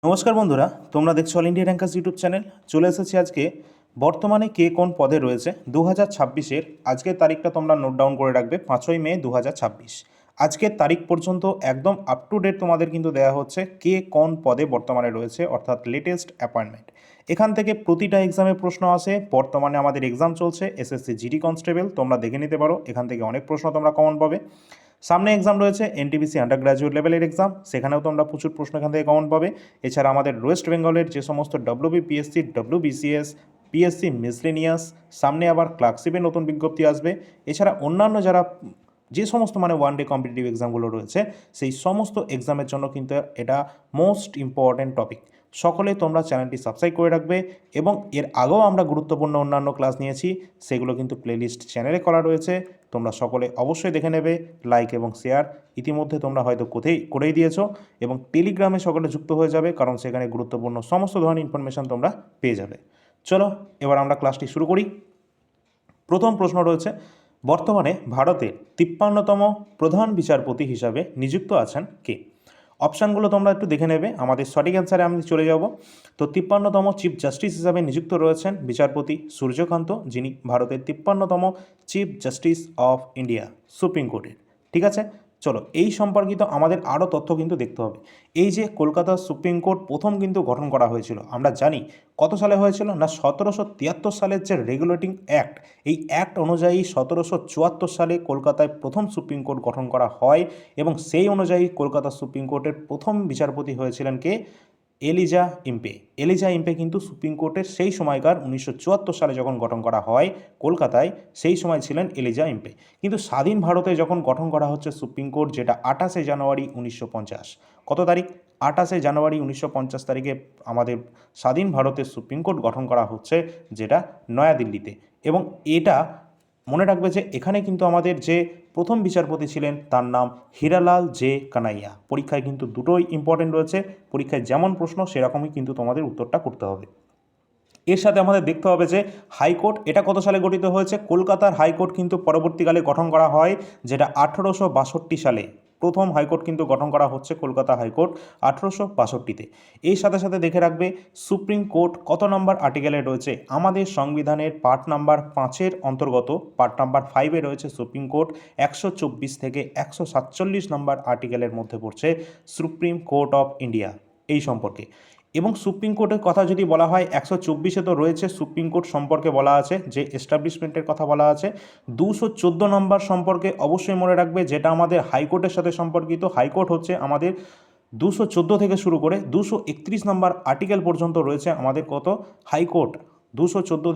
নমস্কার বন্ধুরা, তোমরা দেখছো all India rankers YouTube channel. চলে এসেছি আজকে বর্তমানে কে কোন পদে রয়েছে 2026-এর আজকের তারিখটা তোমরা নোট ডাউন করে রাখবে 5ই মে 2026। আজকের তারিখ পর্যন্ত একদম আপ টু ডেট তোমাদের কিন্তু দেওয়া হচ্ছে কে কোন পদে বর্তমানে রয়েছে, অর্থাৎ লেটেস্ট অ্যাপয়েন্টমেন্ট। এখান থেকে প্রতিটা এক্সামে প্রশ্ন আসে। বর্তমানে আমাদের এক্সাম চলছে এসএসসি জিডি কনস্টেবল, তোমরা দেখে নিতে পারো, এখান থেকে অনেক প্রশ্ন তোমরা কমন পাবে। সামনে এক্সাম রয়েছে এনটিপিসি আন্ডার গ্র্যাজুয়েট লেভেলের এক্সাম, সেখানেও তোমরা প্রচুর প্রশ্ন এখান থেকে কমন পাবে। এছাড়া আমাদের ওয়েস্ট বেঙ্গলের যে সমস্ত ডব্লিউবিপিএসসি, ডব্লিউবিসিএস, পিএসসি মিসলেনিয়াস, সামনে আবার ক্লার্কশিপের নতুন বিজ্ঞপ্তি আসবে। এছাড়া অন্যান্য যারা যে সমস্ত ওয়ান ডে কম্পিটিটিভ এক্সামগুলো রয়েছে, সেই সমস্ত এক্সামের জন্য কিন্তু এটা মোস্ট ইম্পর্ট্যান্ট টপিক। সকলে তোমরা চ্যানেলটি সাবস্ক্রাইব করে রাখবে, এবং এর আগেও আমরা গুরুত্বপূর্ণ অন্যান্য ক্লাস নিয়েছি, সেগুলো কিন্তু প্লেলিস্ট চ্যানেলে করা রয়েছে। তোমরা সকলে অবশ্যই দেখে নেবে, লাইক এবং শেয়ার ইতিমধ্যে তোমরা হয়তো করেই দিয়েছো, এবং টেলিগ্রামে সকলে যুক্ত হয়ে যাবে, কারণ সেখানে গুরুত্বপূর্ণ সমস্ত ধরনের ইনফরমেশান তোমরা পেয়ে যাবে। চলো এবার আমরা ক্লাসটি শুরু করি। প্রথম প্রশ্ন রয়েছে, বর্তমানে ভারতের 53তম প্রধান বিচারপতি হিসাবে নিযুক্ত আছেন কে? অপশানগুলো তোমরা একটু দেখে নেবে, আমাদের সঠিক অ্যান্সারে আমি চলে যাব। তো 53তম চিফ জাস্টিস হিসাবে নিযুক্ত রয়েছেন বিচারপতি সূর্যকান্ত, যিনি ভারতের 53তম chief justice of India supreme কোর্টের। ঠিক আছে, চলো এই সম্পর্কিত আমাদের আরও তথ্য কিন্তু দেখতে হবে। এই যে কলকাতা সুপ্রিম কোর্ট প্রথম কিন্তু গঠন করা হয়েছিল, আমরা জানি কত সালে হয়েছিল না 1773 সালের যে রেগুলেটিং অ্যাক্ট, এই অ্যাক্ট অনুযায়ী 1774 সালে কলকাতায় প্রথম সুপ্রিম কোর্ট গঠন করা হয়, এবং সেই অনুযায়ী কলকাতা সুপ্রিম কোর্টের প্রথম বিচারপতি হয়েছিলেন কে? Elijah Impey. এলিজা ইম্পে কিন্তু সুপ্রিম কোর্টের সেই সময়কার 1974 সালে যখন গঠন করা হয় কলকাতায়, সেই সময় ছিলেন এলিজা ইম্পে। কিন্তু স্বাধীন ভারতে যখন গঠন করা হচ্ছে সুপ্রিম কোর্ট, যেটা 28শে জানুয়ারি 1950, কত তারিখ? 28শে জানুয়ারি 1950 তারিখে আমাদের স্বাধীন ভারতের সুপ্রিম কোর্ট গঠন করা হচ্ছে, যেটা নয়াদিল্লিতে। এবং এটা মনে রাখবে যে এখানে কিন্তু আমাদের যে প্রথম বিচারপতি ছিলেন তার নাম হীরালাল জে কানাইয়া। পরীক্ষায় কিন্তু দুটোই ইম্পর্টেন্ট রয়েছে, পরীক্ষায় যেমন প্রশ্ন সেরকমই কিন্তু তোমাদের উত্তরটা করতে হবে। এর সাথে আমাদের দেখতে হবে যে হাইকোর্ট এটা কত সালে গঠিত হয়েছে। কলকাতার হাইকোর্ট কিন্তু পরবর্তীকালে গঠন করা হয়, যেটা 1862 সালে প্রথম হাইকোর্ট কিন্তু গঠন করা হচ্ছে, কলকাতা হাইকোর্ট 1862-তে। এর সাথে সাথে দেখে রাখবে সুপ্রিম কোর্ট কত নম্বর আর্টিকেলে রয়েছে। আমাদের সংবিধানের পার্ট নাম্বার 5-এর অন্তর্গত পার্ট নাম্বার 5-এ রয়েছে সুপ্রিম কোর্ট। 124 থেকে 147 নম্বর আর্টিকেলের মধ্যে পড়ছে সুপ্রিম কোর্ট অফ ইন্ডিয়া এই সম্পর্কে। এবং সুপ্রিম কোর্টের কথা যদি বলা হয়, 124-এ তো রয়েছে সুপ্রিম কোর্ট সম্পর্কে বলা আছে, যে এস্টাবলিশমেন্টের কথা বলা আছে। 214 নম্বর সম্পর্কে অবশ্যই মনে রাখবে, যেটা আমাদের হাইকোর্টের সাথে সম্পর্কিত। হাইকোর্ট হচ্ছে আমাদের 214 থেকে শুরু করে 231 নম্বর আর্টিকেল পর্যন্ত রয়েছে আমাদের কত? হাইকোর্ট। 214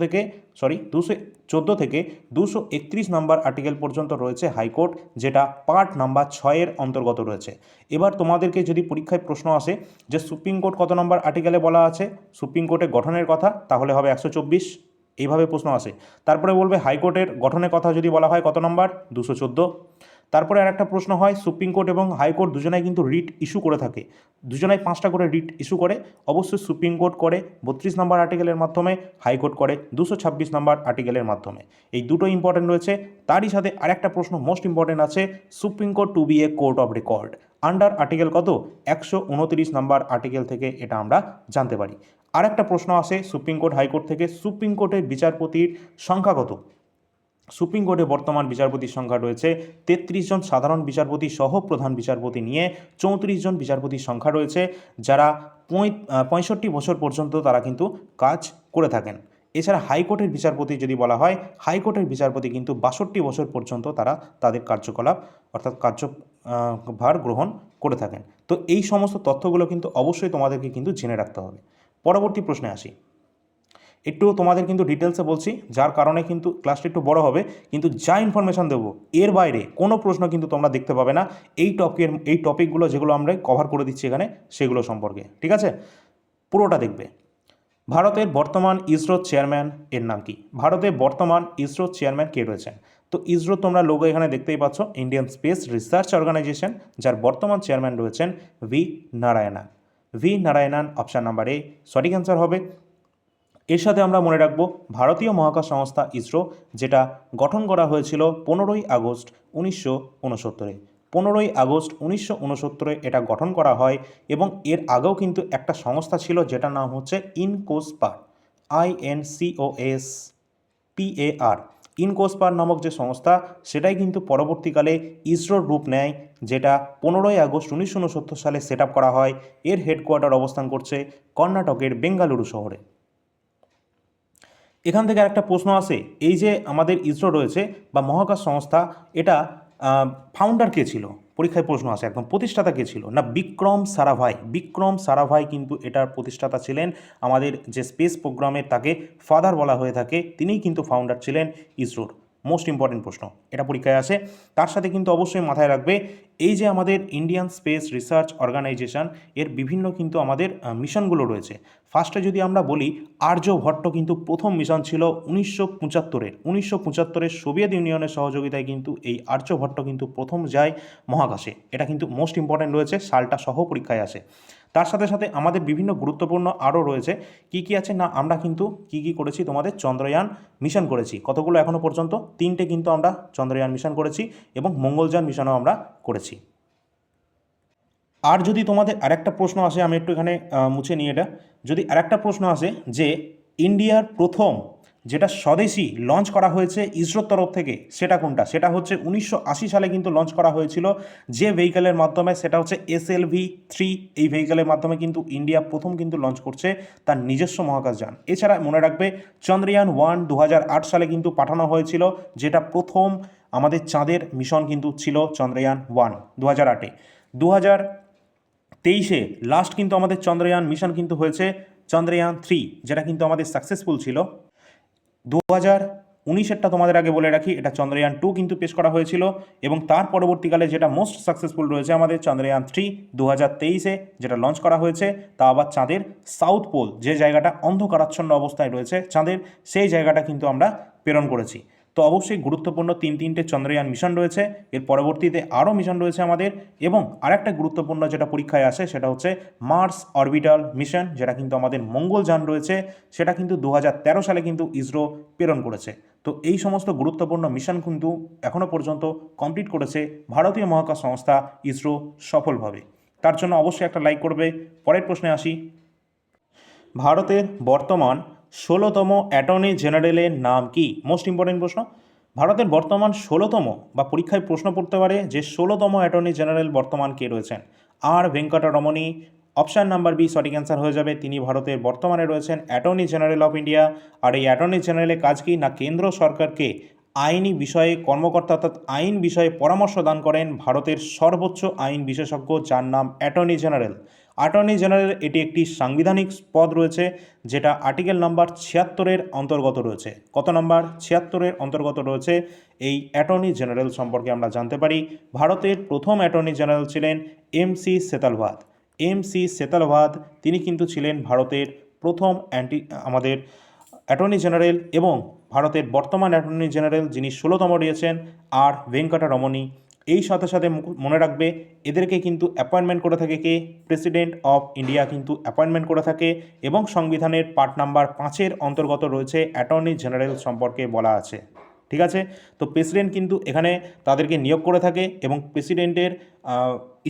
থেকে 231 নম্বর আর্টিকেল পর্যন্ত রয়েছে হাইকোর্ট, যেটা পার্ট নাম্বার 6-এর অন্তর্গত রয়েছে। এবার তোমাদেরকে যদি পরীক্ষায় প্রশ্ন আসে যে সুপ্রিম কোর্ট কত নম্বর আর্টিকেলে বলা আছে সুপ্রিম কোর্টের গঠনের কথা, তাহলে হবে 124, এইভাবে প্রশ্ন আসে। তারপরে বলবে হাইকোর্টের গঠনের কথা যদি বলা হয় কত নম্বর? 214। তারপরে আর একটা প্রশ্ন হয়, সুপ্রিম কোর্ট এবং হাইকোর্ট দুজনাই কিন্তু রিট ইস্যু করে থাকে, দুজনাই 5টা করে রিট ইস্যু করে। অবশ্যই সুপ্রিম কোর্ট করে 32 নম্বর আর্টিকেলের মাধ্যমে, হাইকোর্ট করে 226 নম্বর আর্টিকেলের মাধ্যমে। এই দুটো ইম্পর্টেন্ট রয়েছে। তারই সাথে আরেকটা প্রশ্ন মোস্ট ইম্পর্টেন্ট আছে, supreme court to be a court of record under article কত? 129 নম্বর আর্টিকেল থেকে এটা আমরা জানতে পারি। আরেকটা প্রশ্ন আসে সুপ্রিম কোর্ট হাইকোর্ট থেকে, সুপ্রিম কোর্টের বিচারপতির সংখ্যা কত? সুপ্রিম কোর্টে বর্তমান বিচারপতির সংখ্যা রয়েছে 33 জন, সাধারণ বিচারপতি সহ প্রধান বিচারপতি নিয়ে 34 জন বিচারপতির সংখ্যা রয়েছে, যারা 65 বছর পর্যন্ত তারা কিন্তু কাজ করে থাকেন। এছাড়া হাইকোর্টের বিচারপতি যদি বলা হয়, হাইকোর্টের বিচারপতি কিন্তু 62 বছর পর্যন্ত তারা তাদের কার্যকলাপ অর্থাৎ কার্যভার গ্রহণ করে থাকেন। তো এই সমস্ত তথ্যগুলো কিন্তু অবশ্যই তোমাদেরকে কিন্তু জেনে রাখতে হবে। পরবর্তী প্রশ্নে আসি, একটু তোমাদের কিন্তু ডিটেলসে বলছি, যার কারণে কিন্তু ক্লাসটা একটু বড় হবে, কিন্তু যা ইনফরমেশান দেবো এর বাইরে কোনো প্রশ্ন কিন্তু তোমরা দেখতে পাবে না এই টপিকগুলো যেগুলো আমরা কভার করে দিচ্ছি এখানে, সেগুলো সম্পর্কে। ঠিক আছে, পুরোটা দেখবে। ভারতের বর্তমান ইসরো চেয়ারম্যান এর নাম কি? ভারতের বর্তমান ইসরো চেয়ারম্যান কে রয়েছেন? তো ইসরো তোমরা লোগো এখানে দেখতেই পাচ্ছ, ইন্ডিয়ান স্পেস রিসার্চ অর্গানাইজেশন, যার বর্তমান চেয়ারম্যান রয়েছেন V Narayanan. V Narayanan option number এ সঠিক অ্যান্সার হবে। এর সাথে আমরা মনে রাখব ভারতীয় মহাকাশ সংস্থা ইসরো, যেটা গঠন করা হয়েছিল 15ই আগস্ট 1969-এ। 15 আগস্ট 1969 এটা গঠন করা হয় এবং এর আগেও কিন্তু একটা সংস্থা ছিল যেটার নাম হচ্ছে ইনকোসপার, INCOSPAR। ইনকোসপার নামক যে সংস্থা সেটাই কিন্তু পরবর্তীকালে ইসরোর রূপ নেয়, যেটা 15 আগস্ট 1969 সালে সেট আপ করা হয়। এর হেডকোয়ার্টার অবস্থান করছে কর্ণাটকের বেঙ্গালুরু শহরে। এখান থেকে আরেকটা প্রশ্ন আসে, এই যে আমাদের ইসরো রয়েছে বা মহাকাশ সংস্থা, এটা ফাউন্ডার কে ছিল? পরীক্ষায় প্রশ্ন আসে, একদম প্রতিষ্ঠাতা কে ছিল? না, বিক্রম সারাভাই। বিক্রম সারাভাই কিন্তু এটার প্রতিষ্ঠাতা ছিলেন। আমাদের যে স্পেস প্রোগ্রামের তাকে ফাদার বলা হয়ে থাকে, তিনিই কিন্তু ফাউন্ডার ছিলেন ইসরোর। মোস্ট ইম্পর্টেন্ট প্রশ্ন, এটা পরীক্ষায় আসে। তার সাথে কিন্তু অবশ্যই মাথায় রাখবে, এই যে আমাদের ইন্ডিয়ান স্পেস রিসার্চ অর্গানাইজেশন, এর বিভিন্ন কিন্তু আমাদের মিশনগুলো রয়েছে। ফার্স্টে যদি আমরা বলি, আর্যভট্ট কিন্তু প্রথম মিশন ছিল 1975-এর সোভিয়েত ইউনিয়নের সহযোগিতায় কিন্তু এই আর্যভট্ট কিন্তু প্রথম যায় মহাকাশে। এটা কিন্তু মোস্ট ইম্পর্ট্যান্ট রয়েছে, সালটা সহ পরীক্ষায় আসে। তার সাথে সাথে আমাদের বিভিন্ন গুরুত্বপূর্ণ আরও রয়েছে। কি কি আছে না, আমরা কিন্তু কি কি করেছি, তোমাদের চন্দ্রয়ান মিশন করেছি। কতগুলো এখনও পর্যন্ত? 3টে কিন্তু আমরা চন্দ্রয়ান মিশন করেছি এবং মঙ্গলযান মিশনও আমরা করেছি। আর যদি তোমাদের আরেকটা প্রশ্ন আসে, আমি একটু এখানে মুছে নিই এটা, যদি আরেকটা প্রশ্ন আসে যে ইন্ডিয়ার প্রথম যেটা স্বদেশী লঞ্চ করা হয়েছে ইসরোর তরফ থেকে, সেটা কোনটা? সেটা হচ্ছে 1980 সালে কিন্তু লঞ্চ করা হয়েছিল যে ভেহিক্যালের মাধ্যমে, সেটা হচ্ছে SLV-3। এই ভেহিক্যালের মাধ্যমে কিন্তু ইন্ডিয়া প্রথম কিন্তু লঞ্চ করছে তার নিজস্ব মহাকাশযান। এছাড়া মনে রাখবে, চন্দ্রয়ান-1 2008 সালে কিন্তু পাঠানো হয়েছিল, যেটা প্রথম আমাদের চাঁদের মিশন কিন্তু ছিল চন্দ্রয়ান-1 2008-এ। 2023-এ লাস্ট কিন্তু আমাদের চন্দ্রয়ান মিশন কিন্তু হয়েছে চন্দ্রয়ান-3, যেটা কিন্তু আমাদের সাকসেসফুল ছিল। 2019-এরটা তোমাদের আগে বলে রাখি, এটা চন্দ্রয়ান-2 কিন্তু পেশ করা হয়েছিল এবং তার পরবর্তীকালে যেটা মোস্ট সাকসেসফুল রয়েছে আমাদের চন্দ্রয়ান-3 2023-এ যেটা লঞ্চ করা হয়েছে, তা আবার চাঁদের সাউথ পোল, যে জায়গাটা অন্ধকারাচ্ছন্ন অবস্থায় রয়েছে চাঁদের, সেই জায়গাটা কিন্তু আমরা প্রেরণ করেছি। তো অবশ্যই গুরুত্বপূর্ণ 3টে চন্দ্রয়ান মিশন রয়েছে। এর পরবর্তীতে আরও মিশন রয়েছে আমাদের। এবং আরেকটা গুরুত্বপূর্ণ যেটা পরীক্ষায় আসে, সেটা হচ্ছে মার্স অরবিটাল মিশন, যেটা কিন্তু আমাদের মঙ্গলযান রয়েছে, সেটা কিন্তু 2013 সালে কিন্তু ইসরো প্রেরণ করেছে। তো এই সমস্ত গুরুত্বপূর্ণ মিশন কিন্তু এখনও পর্যন্ত কমপ্লিট করেছে ভারতীয় মহাকাশ সংস্থা ইসরো সফলভাবে। তার জন্য অবশ্যই একটা লাইক করবে। পরের প্রশ্নে আসি, ভারতের বর্তমান 16তম অ্যাটর্নি জেনারেলের নাম কি? মোস্ট ইম্পর্টেন্ট প্রশ্ন। ভারতের বর্তমান 16তম, বা পরীক্ষায় প্রশ্ন পড়তে পারে যে 16তম অ্যাটর্নি জেনারেল বর্তমান কে রয়েছেন? আর ভেঙ্কটরমণী। অপশান নাম্বার বি সঠিক অ্যান্সার হয়ে যাবে। তিনি ভারতের বর্তমানে রয়েছেন অ্যাটর্নি জেনারেল অফ ইন্ডিয়া। আর এই অ্যাটর্নি জেনারেলের কাজ কি না, কেন্দ্র সরকারকে আইনি বিষয়ে কর্মকর্তা অর্থাৎ আইন বিষয়ে পরামর্শ দান করেন ভারতের সর্বোচ্চ আইন বিশেষজ্ঞ, যার নাম অ্যাটর্নি জেনারেল। অ্যাটর্নি জেনারেল এটি একটি সাংবিধানিক পদ রয়েছে, যেটা আর্টিকেল নাম্বার 76-এর অন্তর্গত রয়েছে। কত নাম্বার? 76-এর অন্তর্গত রয়েছে। এই অ্যাটর্নি জেনারেল সম্পর্কে আমরা জানতে পারি, ভারতের প্রথম অ্যাটর্নি জেনারেল ছিলেন MC সেতালভাদ। MC সেতালভাদ তিনি কিন্তু ছিলেন ভারতের প্রথম আমাদের অ্যাটর্নি জেনারেল, এবং ভারতের বর্তমান অ্যাটর্নি জেনারেল যিনি 16তম রয়েছেন আর ভেঙ্কটরমণী। এই সাথে সাথে মনে রাখবে, এদেরকে কিন্তু অ্যাপয়েন্টমেন্ট করে থাকে কে? প্রেসিডেন্ট অফ ইন্ডিয়া কিন্তু অ্যাপয়েন্টমেন্ট করে থাকে, এবং সংবিধানের পার্ট নাম্বার 5-এর অন্তর্গত রয়েছে অ্যাটর্নি জেনারেল সম্পর্কে বলা আছে। ঠিক আছে, তো প্রেসিডেন্ট কিন্তু এখানে তাদেরকে নিয়োগ করে থাকে, এবং প্রেসিডেন্টের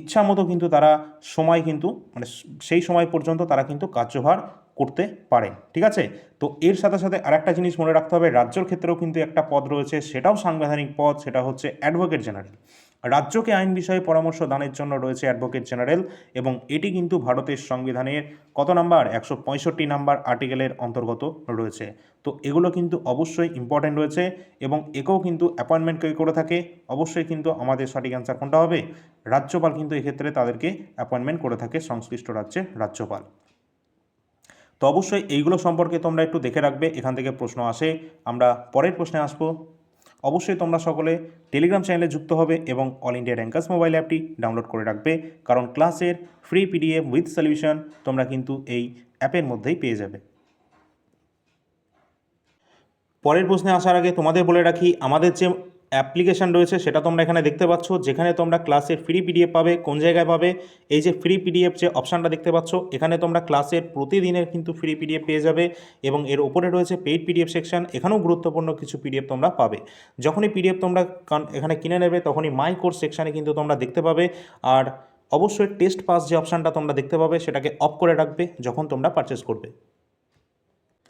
ইচ্ছা মতো কিন্তু তারা সময় কিন্তু মানে সেই সময় পর্যন্ত তারা কিন্তু কার্যভার করতে পারেন। ঠিক আছে, তো এর সাথে সাথে আরেকটা জিনিস মনে রাখতে হবে, রাজ্যর ক্ষেত্রেও কিন্তু একটা পদ রয়েছে, সেটাও সাংবিধানিক পদ, সেটা হচ্ছে অ্যাডভোকেট জেনারেল। রাজ্যকে আইন বিষয়ে পরামর্শ দানের জন্য রয়েছে অ্যাডভোকেট জেনারেল, এবং এটি কিন্তু ভারতের সংবিধানের কত নাম্বার? 165 নাম্বার আর্টিকেলের অন্তর্গত রয়েছে। তো এগুলো কিন্তু অবশ্যই ইম্পর্টেন্ট রয়েছে, এবং একেও কিন্তু অ্যাপয়েন্টমেন্ট করে থাকে। অবশ্যই কিন্তু আমাদের সঠিক অ্যান্সার কোনটা হবে? রাজ্যপাল কিন্তু এক্ষেত্রে তাদেরকে অ্যাপয়েন্টমেন্ট করে থাকে, সংশ্লিষ্ট রাজ্যের রাজ্যপাল। তো অবশ্যই এইগুলো সম্পর্কে তোমরা একটু দেখে রাখবে, এখান থেকে প্রশ্ন আসে। আমরা পরের প্রশ্নে আসবো। অবশ্যই তোমরা সকলে টেলিগ্রাম চ্যানেলে যুক্ত হবে এবং অল ইন্ডিয়া র্যাঙ্কার্স মোবাইল অ্যাপটি ডাউনলোড করে রাখবে, কারণ ক্লাসের ফ্রি PDF উইথ সলিউশন তোমরা কিন্তু এই অ্যাপের মধ্যেই পেয়ে যাবে। পরের প্রশ্নে আসার আগে তোমাদের বলে রাখি, আমাদের যে অ্যাপ্লিকেশান রয়েছে সেটা তোমরা এখানে দেখতে পাচ্ছ, যেখানে তোমরা ক্লাসের ফ্রি পিডিএফ পাবে। কোন জায়গায় পাবে? এই যে ফ্রি পিডিএফ যে অপশানটা দেখতে পাচ্ছ, এখানে তোমরা ক্লাসের প্রতিদিনের কিন্তু ফ্রি পিডিএফ পেয়ে যাবে এবং এর ওপরে রয়েছে পেইড পিডিএফ সেকশন, এখানেও গুরুত্বপূর্ণ কিছু পিডিএফ তোমরা পাবে। যখনই পিডিএফ তোমরা এখানে কিনে নেবে তখনই মাই কোর্স সেকশানে কিন্তু তোমরা দেখতে পাবে। আর অবশ্যই টেস্ট পাস যে অপশানটা তোমরা দেখতে পাবে সেটাকে অফ করে রাখবে যখন তোমরা পারচেস করবে।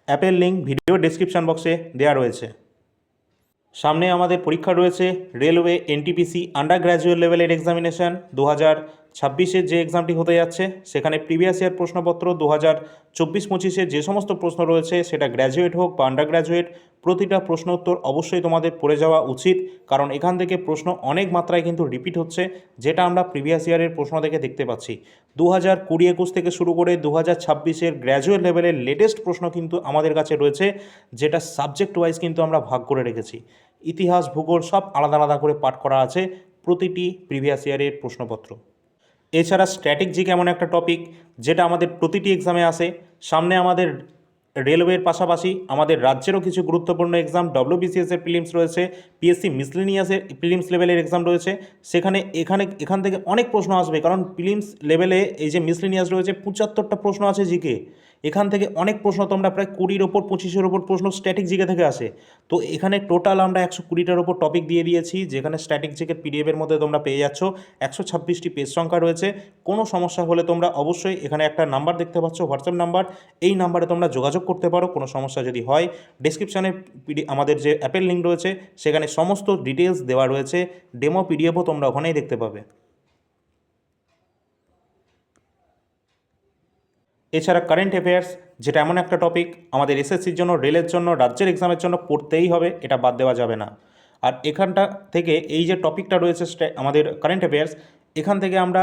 অ্যাপের লিঙ্ক ভিডিও ডেসক্রিপশন বক্সে দেওয়া রয়েছে। সামনে আমাদের পরীক্ষা রয়েছে রেলওয়ে এনটিপিসি আন্ডার গ্র্যাজুয়েট লেভেলের এক্সামিনেশান 2026-এর যে এক্সামটি হতে যাচ্ছে, সেখানে প্রিভিয়াস ইয়ার প্রশ্নপত্র 2024-25-এর যে সমস্ত প্রশ্ন রয়েছে, সেটা গ্র্যাজুয়েট হোক বা আন্ডার গ্র্যাজুয়েট, প্রতিটা প্রশ্ন উত্তর অবশ্যই তোমাদের পড়ে যাওয়া উচিত, কারণ এখান থেকে প্রশ্ন অনেক মাত্রায় কিন্তু রিপিট হচ্ছে, যেটা আমরা প্রিভিয়াস ইয়ারের প্রশ্ন থেকে দেখতে পাচ্ছি। 2020-21 থেকে শুরু করে 2026-এর গ্র্যাজুয়েট লেভেলের লেটেস্ট প্রশ্ন কিন্তু আমাদের কাছে রয়েছে, যেটা সাবজেক্ট ওয়াইজ কিন্তু আমরা ভাগ করে রেখেছি। ইতিহাস, ভূগোল সব আলাদা আলাদা করে পাঠ করা আছে প্রতিটি প্রিভিয়াস ইয়ারের প্রশ্নপত্র। এছাড়া স্ট্র্যাটেজি এমন একটা টপিক যেটা আমাদের প্রতিটি এক্সামে আসে। সামনে আমাদের রেলওয়ের পাশাপাশি আমাদের রাজ্যেরও কিছু গুরুত্বপূর্ণ এক্সাম, ডব্লিউবিসিএসের প্রিলিমস রয়েছে, পিএসসি মিসলেনিয়াসের প্রিলিমস লেভেলের এক্সাম রয়েছে। এখান থেকে অনেক প্রশ্ন আসবে, কারণ প্রিলিমস লেভেলে এই যে মিসলেনিয়াস রয়েছে 75টা প্রশ্ন আছে জিকে। এখান থেকে অনেক প্রশ্ন তোমরা প্রায় 20-এর ওপর 25-এর ওপর প্রশ্ন স্ট্যাটিক জিকে থেকে আসে। তো এখানে টোটাল আমরা 120টার ওপর টপিক দিয়ে দিয়েছি, যেখানে স্ট্যাটিক জিকের পিডিএফের মধ্যে তোমরা পেয়ে যাচ্ছ। 126টি পেজ সংখ্যা রয়েছে। কোনো সমস্যা হলে তোমরা অবশ্যই এখানে একটা নাম্বার দেখতে পাচ্ছ, হোয়াটসঅ্যাপ নাম্বার, এই নাম্বারে তোমরা যোগাযোগ করতে পারো কোনো সমস্যা যদি হয়। ডেসক্রিপশানে আমাদের যে অ্যাপের লিঙ্ক রয়েছে সেখানে সমস্ত ডিটেলস দেওয়া রয়েছে, ডেমো পিডিএফও তোমরা ওখানেই দেখতে পাবে। এছাড়া কারেন্ট অ্যাফেয়ার্স, যেটা এমন একটা টপিক আমাদের এসএসসির জন্য, রেলের জন্য, রাজ্যের এক্সামের জন্য পড়তেই হবে, এটা বাদ দেওয়া যাবে না। আর এখানটা থেকে এই যে টপিকটা রয়েছে আমাদের কারেন্ট অ্যাফেয়ার্স, এখান থেকে আমরা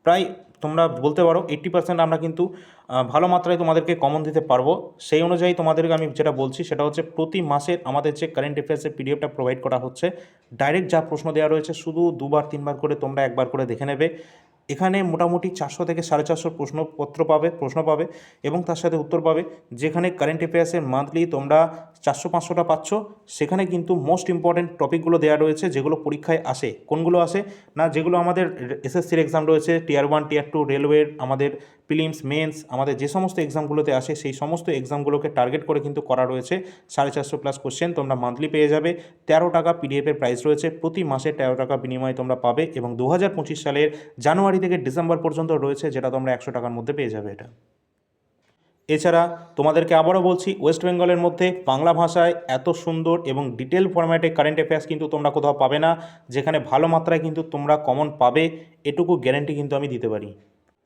প্রায় তোমরা বলতে পারো 80% আমরা কিন্তু ভালো মাত্রায় তোমাদেরকে কমন দিতে পারবো। সেই অনুযায়ী তোমাদেরকে আমি যেটা বলছি সেটা হচ্ছে, প্রতি মাসের আমাদের যে কারেন্ট অ্যাফেয়ার্সের পিডিএফটা প্রোভাইড করা হচ্ছে, ডাইরেক্ট যা প্রশ্ন দেওয়া রয়েছে শুধু 2-3বার করে তোমরা একবার করে দেখে নেবে। এখানে মোটামুটি 400 থেকে 450 প্রশ্ন পাবে এবং তার সাথে উত্তর পাবে। যেখানে কারেন্ট অ্যাফেয়ার্সের মান্থলি তোমরা 400-500টা পাচ্ছ, সেখানে কিন্তু মোস্ট ইম্পর্ট্যান্ট টপিকগুলো দেওয়া রয়েছে, যেগুলো পরীক্ষায় আসে। কোনগুলো আসে না, যেগুলো আমাদের এসএসসির এক্সাম রয়েছে, টিয়ার 1 টিয়ার 2 রেলওয়ের, আমাদের প্রিলিমস মেন্স, আমাদের যে সমস্ত এক্সামগুলোতে আসে সেই সমস্ত এক্সামগুলোকে টার্গেট করে কিন্তু করা রয়েছে। 450+ কোশ্চেন তোমরা মান্থলি পেয়ে যাবে। 13 টাকা পিডিএফের প্রাইস রয়েছে, প্রতি মাসে 13 টাকা বিনিময়ে তোমরা পাবে, এবং 2025 সালের জানুয়ারি থেকে ডিসেম্বর পর্যন্ত রয়েছে, যেটা তোমরা 100 টাকার মধ্যে পেয়ে যাবে এটা। এছাড়া তোমাদেরকে আবারও বলছি, ওয়েস্ট বেঙ্গলের মধ্যে বাংলা ভাষায় এত সুন্দর এবং ডিটেল ফরম্যাটে কারেন্ট অ্যাফেয়ার্স কিন্তু তোমরা কোথাও পাবে না, যেখানে ভালো মাত্রায় কিন্তু তোমরা কমন পাবে, এটুকু গ্যারেন্টি কিন্তু আমি দিতে পারি।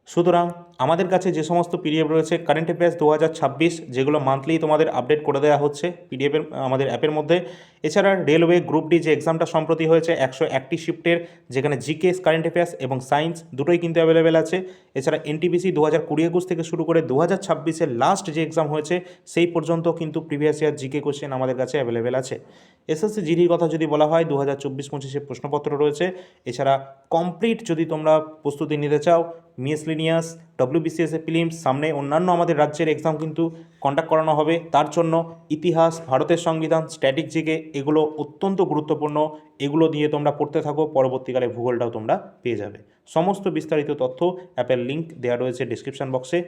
সুতরাং আমাদের কাছে যে সমস্ত পিডিএফ রয়েছে কারেন্ট অ্যাফেয়ার্স 2026, যেগুলো মান্থলি তোমাদের আপডেট করে দেওয়া হচ্ছে পিডিএফের আমাদের অ্যাপের মধ্যে। এছাড়া রেলওয়ে গ্রুপ ডি যে এক্সামটা সম্প্রতি হয়েছে 101টি শিফটের, যেখানে জিকে, কারেন্ট অ্যাফেয়ার্স এবং সায়েন্স দুটোই কিন্তু অ্যাভেলেবেল আছে। এছাড়া এনটিপিসি 2020-21 থেকে শুরু করে 2026-এর লাস্ট যে এক্সাম হয়েছে সেই পর্যন্ত কিন্তু প্রিভিয়াস ইয়ার জিকে কোশ্চেন আমাদের কাছে অ্যাভেলেবেল আছে। এসএসসি জিডির কথা যদি বলা হয়, 2024-25-এর প্রশ্নপত্র রয়েছে। এছাড়া কমপ্লিট যদি তোমরা প্রস্তুতি নিতে চাও, মিসলেনিয়াস, ডব্লিউবিসিএসের প্রিলিমস, সামনে অন্যান্য আমাদের রাজ্যের এক্সাম কিন্তু কন্ডাক্ট করানো হবে, তার জন্য ইতিহাস, ভারতের সংবিধান, স্ট্যাটিক জিকে এগুলো অত্যন্ত গুরুত্বপূর্ণ। এগুলো দিয়ে তোমরা পড়তে থাকো, পরবর্তীকালে ভূগোলটাও তোমরা পেয়ে যাবে। সমস্ত বিস্তারিত তথ্য অ্যাপের লিঙ্ক দেওয়া রয়েছে ডিসক্রিপশন বক্সে।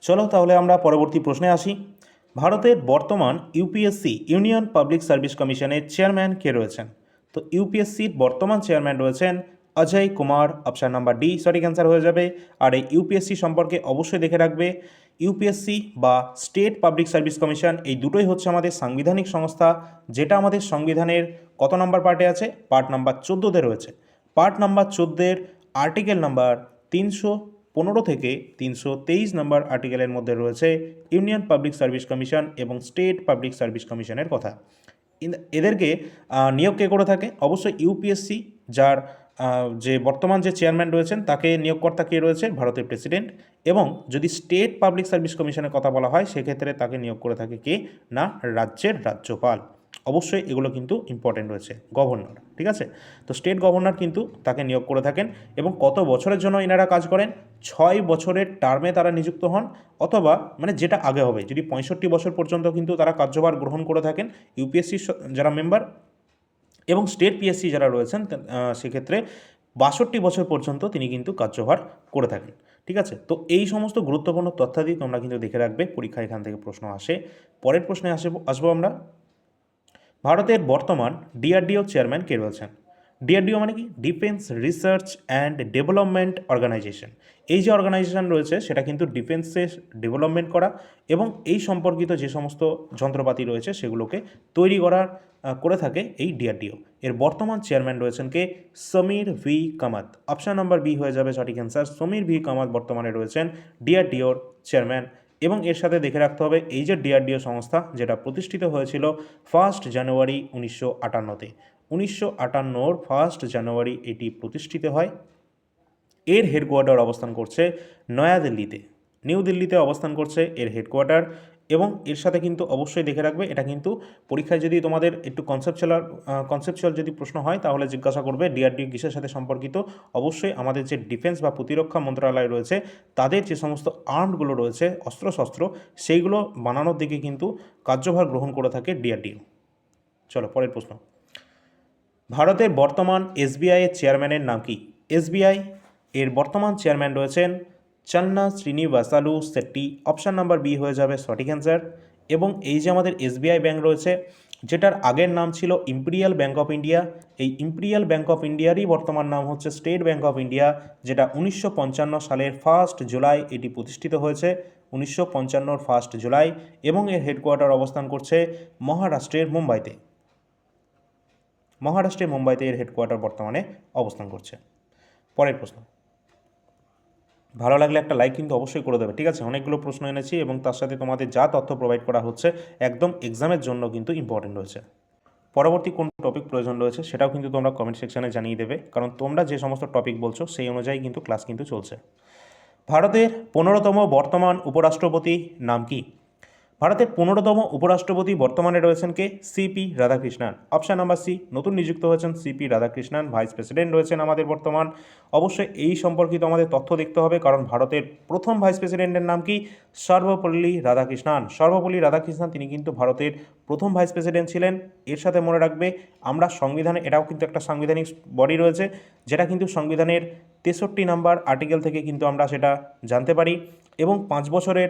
চলো তাহলে আমরা পরবর্তী প্রশ্নে আসি। ভারতের বর্তমান ইউপিএসসি ইউনিয়ন পাবলিক সার্ভিস কমিশনের চেয়ারম্যান কে রয়েছেন? তো ইউপিএসসির বর্তমান চেয়ারম্যান রয়েছেন Ajay Kumar, option number D সঠিক অ্যান্সার হয়ে যাবে। আর এই ইউপিএসসি সম্পর্কে অবশ্যই দেখে রাখবে, ইউপিএসসি বা স্টেট পাবলিক সার্ভিস কমিশন এই দুটোই হচ্ছে আমাদের সাংবিধানিক সংস্থা, যেটা আমাদের সংবিধানের কত নম্বর পার্টে আছে? পার্ট নাম্বার 14-তে রয়েছে। পার্ট নাম্বার 14-এর আর্টিকেল নাম্বার 315 থেকে 323 নম্বর আর্টিকেলের মধ্যে রয়েছে ইউনিয়ন পাবলিক সার্ভিস কমিশন এবং স্টেট পাবলিক সার্ভিস কমিশনের কথা। এদেরকে নিয়োগ কে করে থাকে? অবশ্যই ইউপিএসসি, যার যে বর্তমান যে চেয়ারম্যান রয়েছেন তাকে নিয়োগকর্তা কে রয়েছে? ভারতের প্রেসিডেন্ট। এবং যদি স্টেট পাবলিক সার্ভিস কমিশনের কথা বলা হয়, সেক্ষেত্রে তাকে নিয়োগ করে থাকে কে না, রাজ্যের রাজ্যপাল। অবশ্যই এগুলো কিন্তু ইম্পর্টেন্ট রয়েছে। গভর্নর, ঠিক আছে? তো স্টেট গভর্নর কিন্তু তাকে নিয়োগ করে থাকেন। এবং কত বছরের জন্য এনারা কাজ করেন? 6 বছরের টার্মে তারা নিযুক্ত হন, অথবা মানে যেটা আগে হবে, যদি 65 বছর পর্যন্ত কিন্তু তারা কার্যভার গ্রহণ করে থাকেন ইউপিএসসির যারা মেম্বার। এবং স্টেট পিএসসি যারা রয়েছেন সেক্ষেত্রে 62 বছর পর্যন্ত তিনি কিন্তু কার্যভার করে থাকেন। ঠিক আছে, তো এই সমস্ত গুরুত্বপূর্ণ তথ্যাদি তোমরা কিন্তু দেখে রাখবে, পরীক্ষা এখান থেকে প্রশ্ন আসে। পরের প্রশ্নে আসবো আমরা। ভারতের বর্তমান ডিআরডিও চেয়ারম্যান কে রয়েছেন? ডিআরডিও মানে কি? Defence research and development organisation. এই যে অর্গানাইজেশন রয়েছে সেটা কিন্তু ডিফেন্সের ডেভেলপমেন্ট করা এবং এই সম্পর্কিত যে সমস্ত যন্ত্রপাতি রয়েছে সেগুলোকে তৈরি করে থাকে এই ডিআরডিও। এর বর্তমান চেয়ারম্যান রয়েছেন কে? Sameer V Kamath. Option number B হয়ে যাবে সঠিক অ্যান্সার। সমীর ভি কামাত বর্তমানে রয়েছেন ডিআরডিওর চেয়ারম্যান। এবং এর সাথে দেখে রাখতে হবে এই যে ডিআরডিও সংস্থা যেটা প্রতিষ্ঠিত হয়েছিল 1 জানুয়ারি 1958-তে। 1958 1 জানুয়ারি এটি প্রতিষ্ঠিত হয়। এর হেডকোয়ার্টার অবস্থান করছে নয়াদিল্লিতে, নিউ দিল্লিতে অবস্থান করছে এর হেডকোয়ার্টার। এবং এর সাথে কিন্তু অবশ্যই দেখে রাখবে, এটা কিন্তু পরীক্ষায় যদি তোমাদের একটু কনসেপচুয়াল যদি প্রশ্ন হয় তাহলে জিজ্ঞাসা করবে ডিআরডিও কিসের সাথে সম্পর্কিত। অবশ্যই আমাদের যে ডিফেন্স বা প্রতিরক্ষা মন্ত্রণালয় রয়েছে তাদের যে সমস্ত আর্মগুলো রয়েছে, অস্ত্রশস্ত্র, সেইগুলো বানানোর দিকে কিন্তু কার্যভার গ্রহণ করে থাকে ডিআরডিও। চলো পরের প্রশ্ন। ভারতের বর্তমান এসবিআই এর চেয়ারম্যানের নাম কি? এসবিআই এর বর্তমান চেয়ারম্যান রয়েছেন Channa Srinivasulu Setty. Option number B হয়ে যাবে সঠিক অ্যান্সার। এবং এই যে আমাদের এসবিআই ব্যাংক রয়েছে যেটার আগের নাম ছিল ইম্পেরিয়াল ব্যাংক অফ ইন্ডিয়া, এই ইম্পেরিয়াল ব্যাংক অফ ইন্ডিয়ারই বর্তমান নাম হচ্ছে স্টেট ব্যাংক অফ ইন্ডিয়া, যেটা 1955 সালের 1 জুলাই এটি প্রতিষ্ঠিত হয়েছে। 1955 1 জুলাই। এবং এর হেডকোয়ার্টার অবস্থান করছে মহারাষ্ট্রের মুম্বাইতে। মহারাষ্ট্রের মুম্বাইতে এর হেডকোয়ার্টার বর্তমানে অবস্থান করছে। পরের প্রশ্ন। ভালো লাগলে একটা লাইক কিন্তু অবশ্যই করে দেবে, ঠিক আছে? অনেকগুলো প্রশ্ন এনেছি এবং তার সাথে তোমাদের যা তথ্য প্রোভাইড করা হচ্ছে একদম এক্সামের জন্য কিন্তু ইম্পর্টেন্ট রয়েছে। পরবর্তী কোন টপিক প্রয়োজন রয়েছে সেটাও কিন্তু তোমরা কমেন্ট সেকশানে জানিয়ে দেবে, কারণ তোমরা যে সমস্ত টপিক বলছো সেই অনুযায়ী কিন্তু ক্লাস কিন্তু চলছে। ভারতের 15তম বর্তমান উপরাষ্ট্রপতি নাম কি? ভারতের 15তম উপরাষ্ট্রপতি বর্তমানে রয়েছেন কে? CP Radhakrishnan. Option number C, নতুন নিযুক্ত হয়েছেন সিপি রাধাকৃষ্ণান, ভাইস প্রেসিডেন্ট রয়েছেন আমাদের বর্তমান। অবশ্যই এই সম্পর্কিত আমাদের তথ্য দেখতে হবে, কারণ ভারতের প্রথম ভাইস প্রেসিডেন্টের নাম কি? সর্বপল্লী রাধাকৃষ্ণান। সর্বপল্লী রাধাকৃষ্ণান তিনি কিন্তু ভারতের প্রথম ভাইস প্রেসিডেন্ট ছিলেন। এর সাথে মনে রাখবে আমরা সংবিধানে, এটাও কিন্তু একটা সাংবিধানিক বডি রয়েছে যেটা কিন্তু সংবিধানের 63 নম্বর আর্টিকেল থেকে কিন্তু আমরা সেটা জানতে পারি। এবং 5 বছরের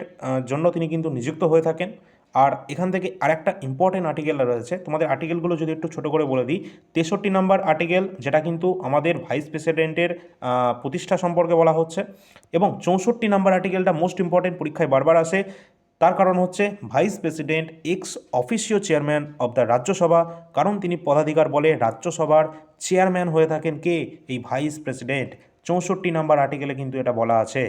জন্য তিনি কিন্তু নিযুক্ত হয়ে থাকেন। আর এখান থেকে আরেকটা ইম্পর্টেন্ট আর্টিকেল রয়েছে, তোমাদের আর্টিকেলগুলো যদি একটু ছোটো করে বলে দিই। 63 নম্বর আর্টিকেল যেটা কিন্তু আমাদের ভাইস প্রেসিডেন্টের প্রতিষ্ঠা সম্পর্কে বলা হচ্ছে। এবং 64 নম্বর আর্টিকেলটা মোস্ট ইম্পর্টেন্ট, পরীক্ষায় বারবার আসে। তার কারণ হচ্ছে vice president x officio chairman of the Rajya Sabha, কারণ তিনি পদাধিকার বলে রাজ্যসভার চেয়ারম্যান হয়ে থাকেন কে? এই ভাইস প্রেসিডেন্ট। 64 নম্বর আর্টিকেলে কিন্তু এটা বলা আছে।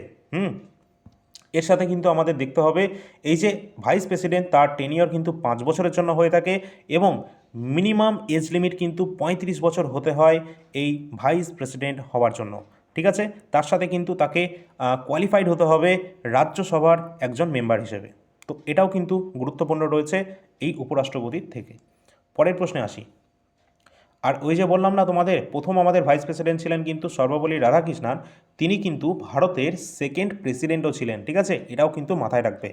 এর সাথে কিন্তু আমাদের দেখতে হবে এই যে ভাইস প্রেসিডেন্ট তার টেনিয়র কিন্তু 5 বছরের জন্য হয়ে থাকে এবং মিনিমাম এজ লিমিট কিন্তু 35 বছর হতে হয় এই ভাইস প্রেসিডেন্ট হওয়ার জন্য, ঠিক আছে? তার সাথে কিন্তু তাকে কোয়ালিফাইড হতে হবে রাজ্যসভার একজন মেম্বার হিসেবে। তো এটাও কিন্তু গুরুত্বপূর্ণ রয়েছে এই উপরাষ্ট্রপতির থেকে। পরের প্রশ্নে আসি। আর ওই যে বললাম না তোমাদের, প্রথম আমাদের ভাইস প্রেসিডেন্ট ছিলেন কিন্তু সর্বপল্লী রাধাকৃষ্ণান, তিনি কিন্তু ভারতের সেকেন্ড প্রেসিডেন্টও ছিলেন, ঠিক আছে? এটাও কিন্তু মাথায় রাখবে।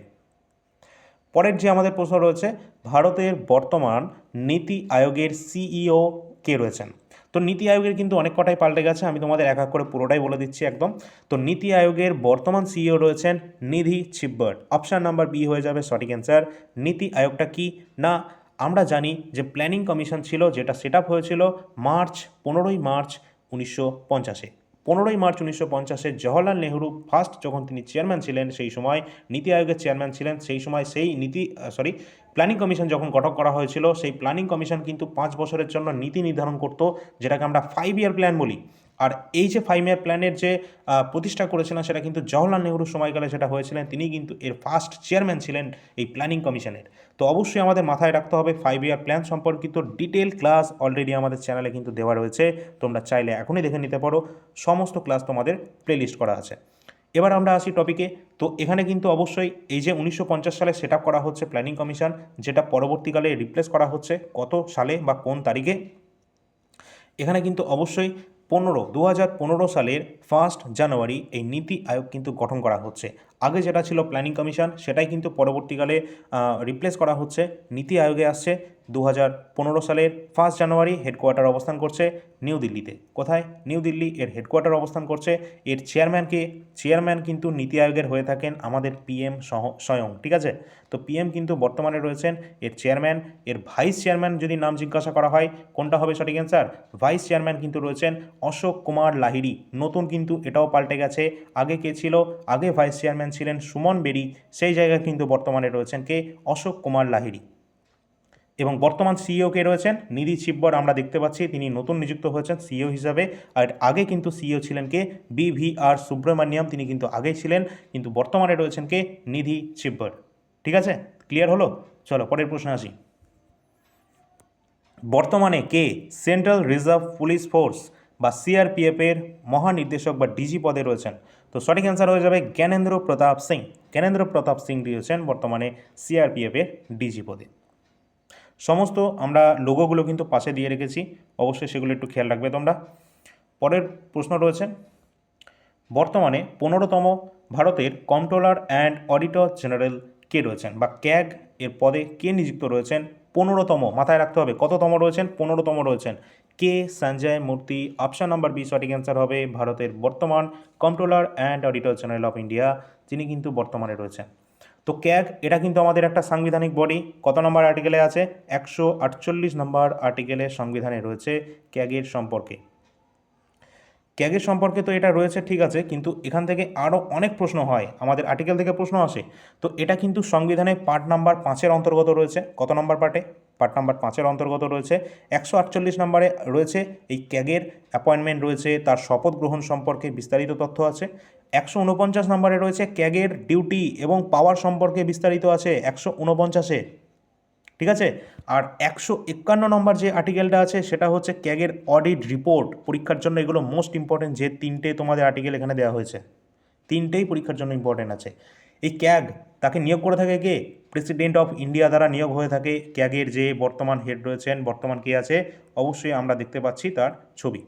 পরের যে আমাদের প্রশ্ন রয়েছে, ভারতের বর্তমান নীতি আয়োগের সিইও কে রয়েছেন? তো নীতি আয়োগের কিন্তু অনেক কটাই পাল্টে গেছে, আমি তোমাদের এক এক করে পুরোটাই বলে দিচ্ছি একদম। তো নীতি আয়োগের বর্তমান সিইও রয়েছেন নিধি ছিব্বর। অপশান নাম্বার বি হয়ে যাবে সঠিক অ্যান্সার। নীতি আয়োগটা কি না, আমরা জানি যে প্ল্যানিং কমিশন ছিল যেটা সেট আপ হয়েছিল 15ই মার্চ 1950-এ। 15ই মার্চ 1950-এ জওহরলাল নেহরু ফার্স্ট যখন তিনি চেয়ারম্যান ছিলেন সেই সময় নীতি আয়োগের চেয়ারম্যান ছিলেন। সেই সময় সেই প্ল্যানিং কমিশন যখন গঠন করা হয়েছিল, সেই প্ল্যানিং কমিশন কিন্তু 5 বছরের জন্য নীতি নির্ধারণ করতো, যেটাকে আমরা 5 ইয়ার প্ল্যান বলি। আর এই যে 5 ইয়ার প্ল্যানের যে প্রতিষ্ঠা করেছিলেন সেটা কিন্তু জওহরলাল নেহরুর সময়কালে সেটা হয়েছিলেন, তিনি কিন্তু এর ফার্স্ট চেয়ারম্যান ছিলেন এই প্ল্যানিং কমিশনের। তো অবশ্যই আমাদের মাথায় রাখতে হবে 5 ইয়ার প্ল্যান সম্পর্কিত ডিটেল ক্লাস অলরেডি আমাদের চ্যানেলে কিন্তু দেওয়া রয়েছে, তোমরা চাইলে এখনই দেখে নিতে পারো, সমস্ত ক্লাস তোমাদের প্লেলিস্ট করা আছে। এবার আমরা আসি টপিকে। তো এখানে কিন্তু অবশ্যই এই যে 1950 সালে সেট আপ করা হচ্ছে প্ল্যানিং কমিশন, যেটা পরবর্তীকালে রিপ্লেস করা হচ্ছে কত সালে বা কোন তারিখে, এখানে কিন্তু অবশ্যই 2015 সালের 1 জানুয়ারি এই নীতি আয়োগ কিন্তু গঠন করা হচ্ছে। আগে যেটা ছিল প্ল্যানিং কমিশন সেটাই কিন্তু পরবর্তীকালে রিপ্লেস করা হচ্ছে, নীতি আয়োগে আসছে 2015 সালের 1 জানুয়ারি। হেডকোয়ার্টার অবস্থান করছে নিউ দিল্লিতে। কোথায়? নিউ দিল্লি এর হেডকোয়ার্টার অবস্থান করছে। এর চেয়ারম্যানকে, চেয়ারম্যান কিন্তু নীতি আয়োগের হয়ে থাকেন আমাদের পিএম স্বয়ং, ঠিক আছে? তো পিএম কিন্তু বর্তমানে রয়েছেন এর চেয়ারম্যান। এর ভাইস চেয়ারম্যান যদি নাম জিজ্ঞাসা করা হয় কোনটা হবে সঠিক অ্যান্সার? ভাইস চেয়ারম্যান কিন্তু রয়েছেন অশোক কুমার লাহিড়ী। নতুন কিন্তু এটাও পাল্টে গেছে। আগে কে ছিল? আগে ভাইস চেয়ারম্যান ছিলেন সুমন বেরি, সেই জায়গায় কিন্তু বর্তমানে রয়েছেন কে? অশোক কুমার লাহিড়ী। এবং বর্তমান সিইও কে রয়েছেন? নিধি ছিব্বর আমরা দেখতে পাচ্ছি, তিনি নতুন নিযুক্ত হয়েছেন সিইও হিসাবে। আর আগে কিন্তু সিইও ছিলেন কে? বিভিআর সুব্রমণিয়াম, তিনি কিন্তু আগেই ছিলেন, কিন্তু বর্তমানে রয়েছেন কে? নিধি ছিব্বর। ঠিক আছে, ক্লিয়ার হলো? চলো পরের প্রশ্নে আসি। বর্তমানে কে সেন্ট্রাল রিজার্ভ পুলিশ ফোর্স বা সিআরপিএফ এর মহানির্দেশক বা ডিজি পদে রয়েছেন? তো সঠিক অ্যান্সার হয়ে যাবে জ্ঞানেন্দ্র প্রতাপ সিং। জ্ঞানেন্দ্র প্রতাপ সিং রয়েছেন বর্তমানে সিআরপিএফ এর ডিজি পদে। সমস্ত আমরা লোগোগুলো কিন্তু পাশে দিয়ে রেখেছি, অবশ্যই সেগুলো একটু খেয়াল রাখবে তোমরা। পরের প্রশ্ন রয়েছে, বর্তমানে 15তম ভারতের কন্ট্রোলার অ্যান্ড অডিটর জেনারেল কে রয়েছেন বা ক্যাগ এর পদে কে নিযুক্ত রয়েছেন? 15তম, মাথায় রাখতে হবে কততম রয়েছেন? 15তম রয়েছেন। কে সঞ্জয় মূর্তি। অপশান নাম্বার বি সঠিক অ্যান্সার হবে। ভারতের বর্তমান controller and auditor general of India যিনি কিন্তু বর্তমানে রয়েছেন। তো ক্যাগ এটা কিন্তু আমাদের একটা সাংবিধানিক বডি। কত নম্বর আর্টিকেলে আছে? 148 নম্বর আর্টিকেলে সংবিধানে রয়েছে ক্যাগের সম্পর্কে। ক্যাগের সম্পর্কে তো এটা রয়েছে, ঠিক আছে, কিন্তু এখান থেকে আরও অনেক প্রশ্ন হয়, আমাদের আর্টিকেল থেকে প্রশ্ন আসে। তো এটা কিন্তু সংবিধানে পার্ট নাম্বার 5-এর অন্তর্গত রয়েছে। কত নম্বর পার্টে? পার্ট নাম্বার 5-এর অন্তর্গত রয়েছে। 148 নম্বরে রয়েছে এই ক্যাগের অ্যাপয়েন্টমেন্ট রয়েছে, তার শপথ গ্রহণ সম্পর্কে বিস্তারিত তথ্য আছে। 149 নম্বরে রয়েছে ক্যাগের ডিউটি এবং পাওয়ার সম্পর্কে বিস্তারিত আছে 149-এ, ঠিক আছে। আর 151 নম্বর যে আর্টিকেলটা আছে সেটা হচ্ছে ক্যাগের অডিট রিপোর্ট। পরীক্ষার জন্য এগুলো মোস্ট ইম্পর্টেন্ট, যে তিনটে তোমাদের আর্টিকেল এখানে দেওয়া হয়েছে, তিনটেই পরীক্ষার জন্য ইম্পর্টেন্ট আছে। এই ক্যাগ তাকে নিয়োগ করে থাকে কে? প্রেসিডেন্ট অফ ইন্ডিয়া দ্বারা নিয়োগ হয়ে থাকে। ক্যাগের যে বর্তমান হেড রয়েছেন, বর্তমান কে আছে? অবশ্যই আমরা দেখতে পাচ্ছি তার ছবি,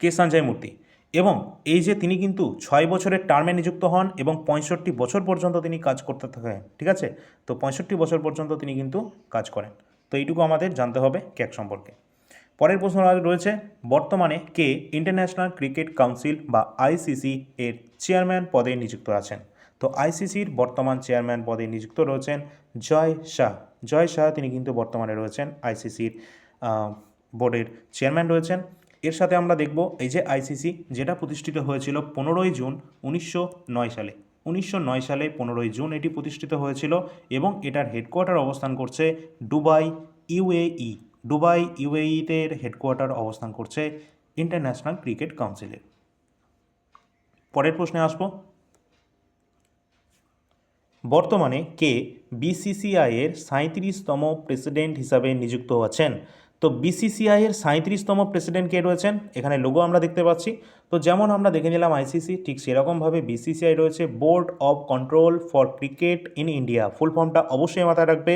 কে সঞ্জয় মূর্তি। এবং এই যে তিনি কিন্তু 6 বছরের টার্মে নিযুক্ত হন এবং 65 বছর পর্যন্ত তিনি কাজ করতে থাকেন, ঠিক আছে। তো 65 বছর পর্যন্ত তিনি কিন্তু কাজ করেন। তো এইটুকু আমাদের জানতে হবে ক্যাগ সম্পর্কে। পরের প্রশ্ন রয়েছে, বর্তমানে কে ইন্টারন্যাশনাল ক্রিকেট কাউন্সিল বা আইসিসি এর চেয়ারম্যান পদে নিযুক্ত আছেন? তো আইসিসির বর্তমান চেয়ারম্যান পদে নিযুক্ত রয়েছেন জয় শাহ। জয় শাহ তিনি কিন্তু বর্তমানে রয়েছেন আইসিসির বোর্ডের চেয়ারম্যান রয়েছেন। এর সাথে আমরা দেখব এই যে আইসিসি যেটা প্রতিষ্ঠিত হয়েছিল 15ই জুন 1909 সালে। 1909 সালে 15ই জুন এটি প্রতিষ্ঠিত হয়েছিল এবং এটার হেডকোয়ার্টার অবস্থান করছে দুবাই, ইউএই। দুবাই ইউএইতে হেডকোয়ার্টার অবস্থান করছে ইন্টারন্যাশনাল ক্রিকেট কাউন্সিলের। পরের প্রশ্নে আসব, বর্তমানে কে বিসিসিআই এর 37তম প্রেসিডেন্ট হিসাবে নিযুক্ত আছেন? তো বিসিসিআই এর 37তম প্রেসিডেন্ট কে রয়েছেন? এখানে লোগো আমরা দেখতে পাচ্ছি। তো যেমন আমরা দেখে নিলাম আইসিসি, ঠিক সেরকমভাবে বিসিসিআই রয়েছে board of control for cricket in India. Full ফর্মটা অবশ্যই মাথায় রাখবে,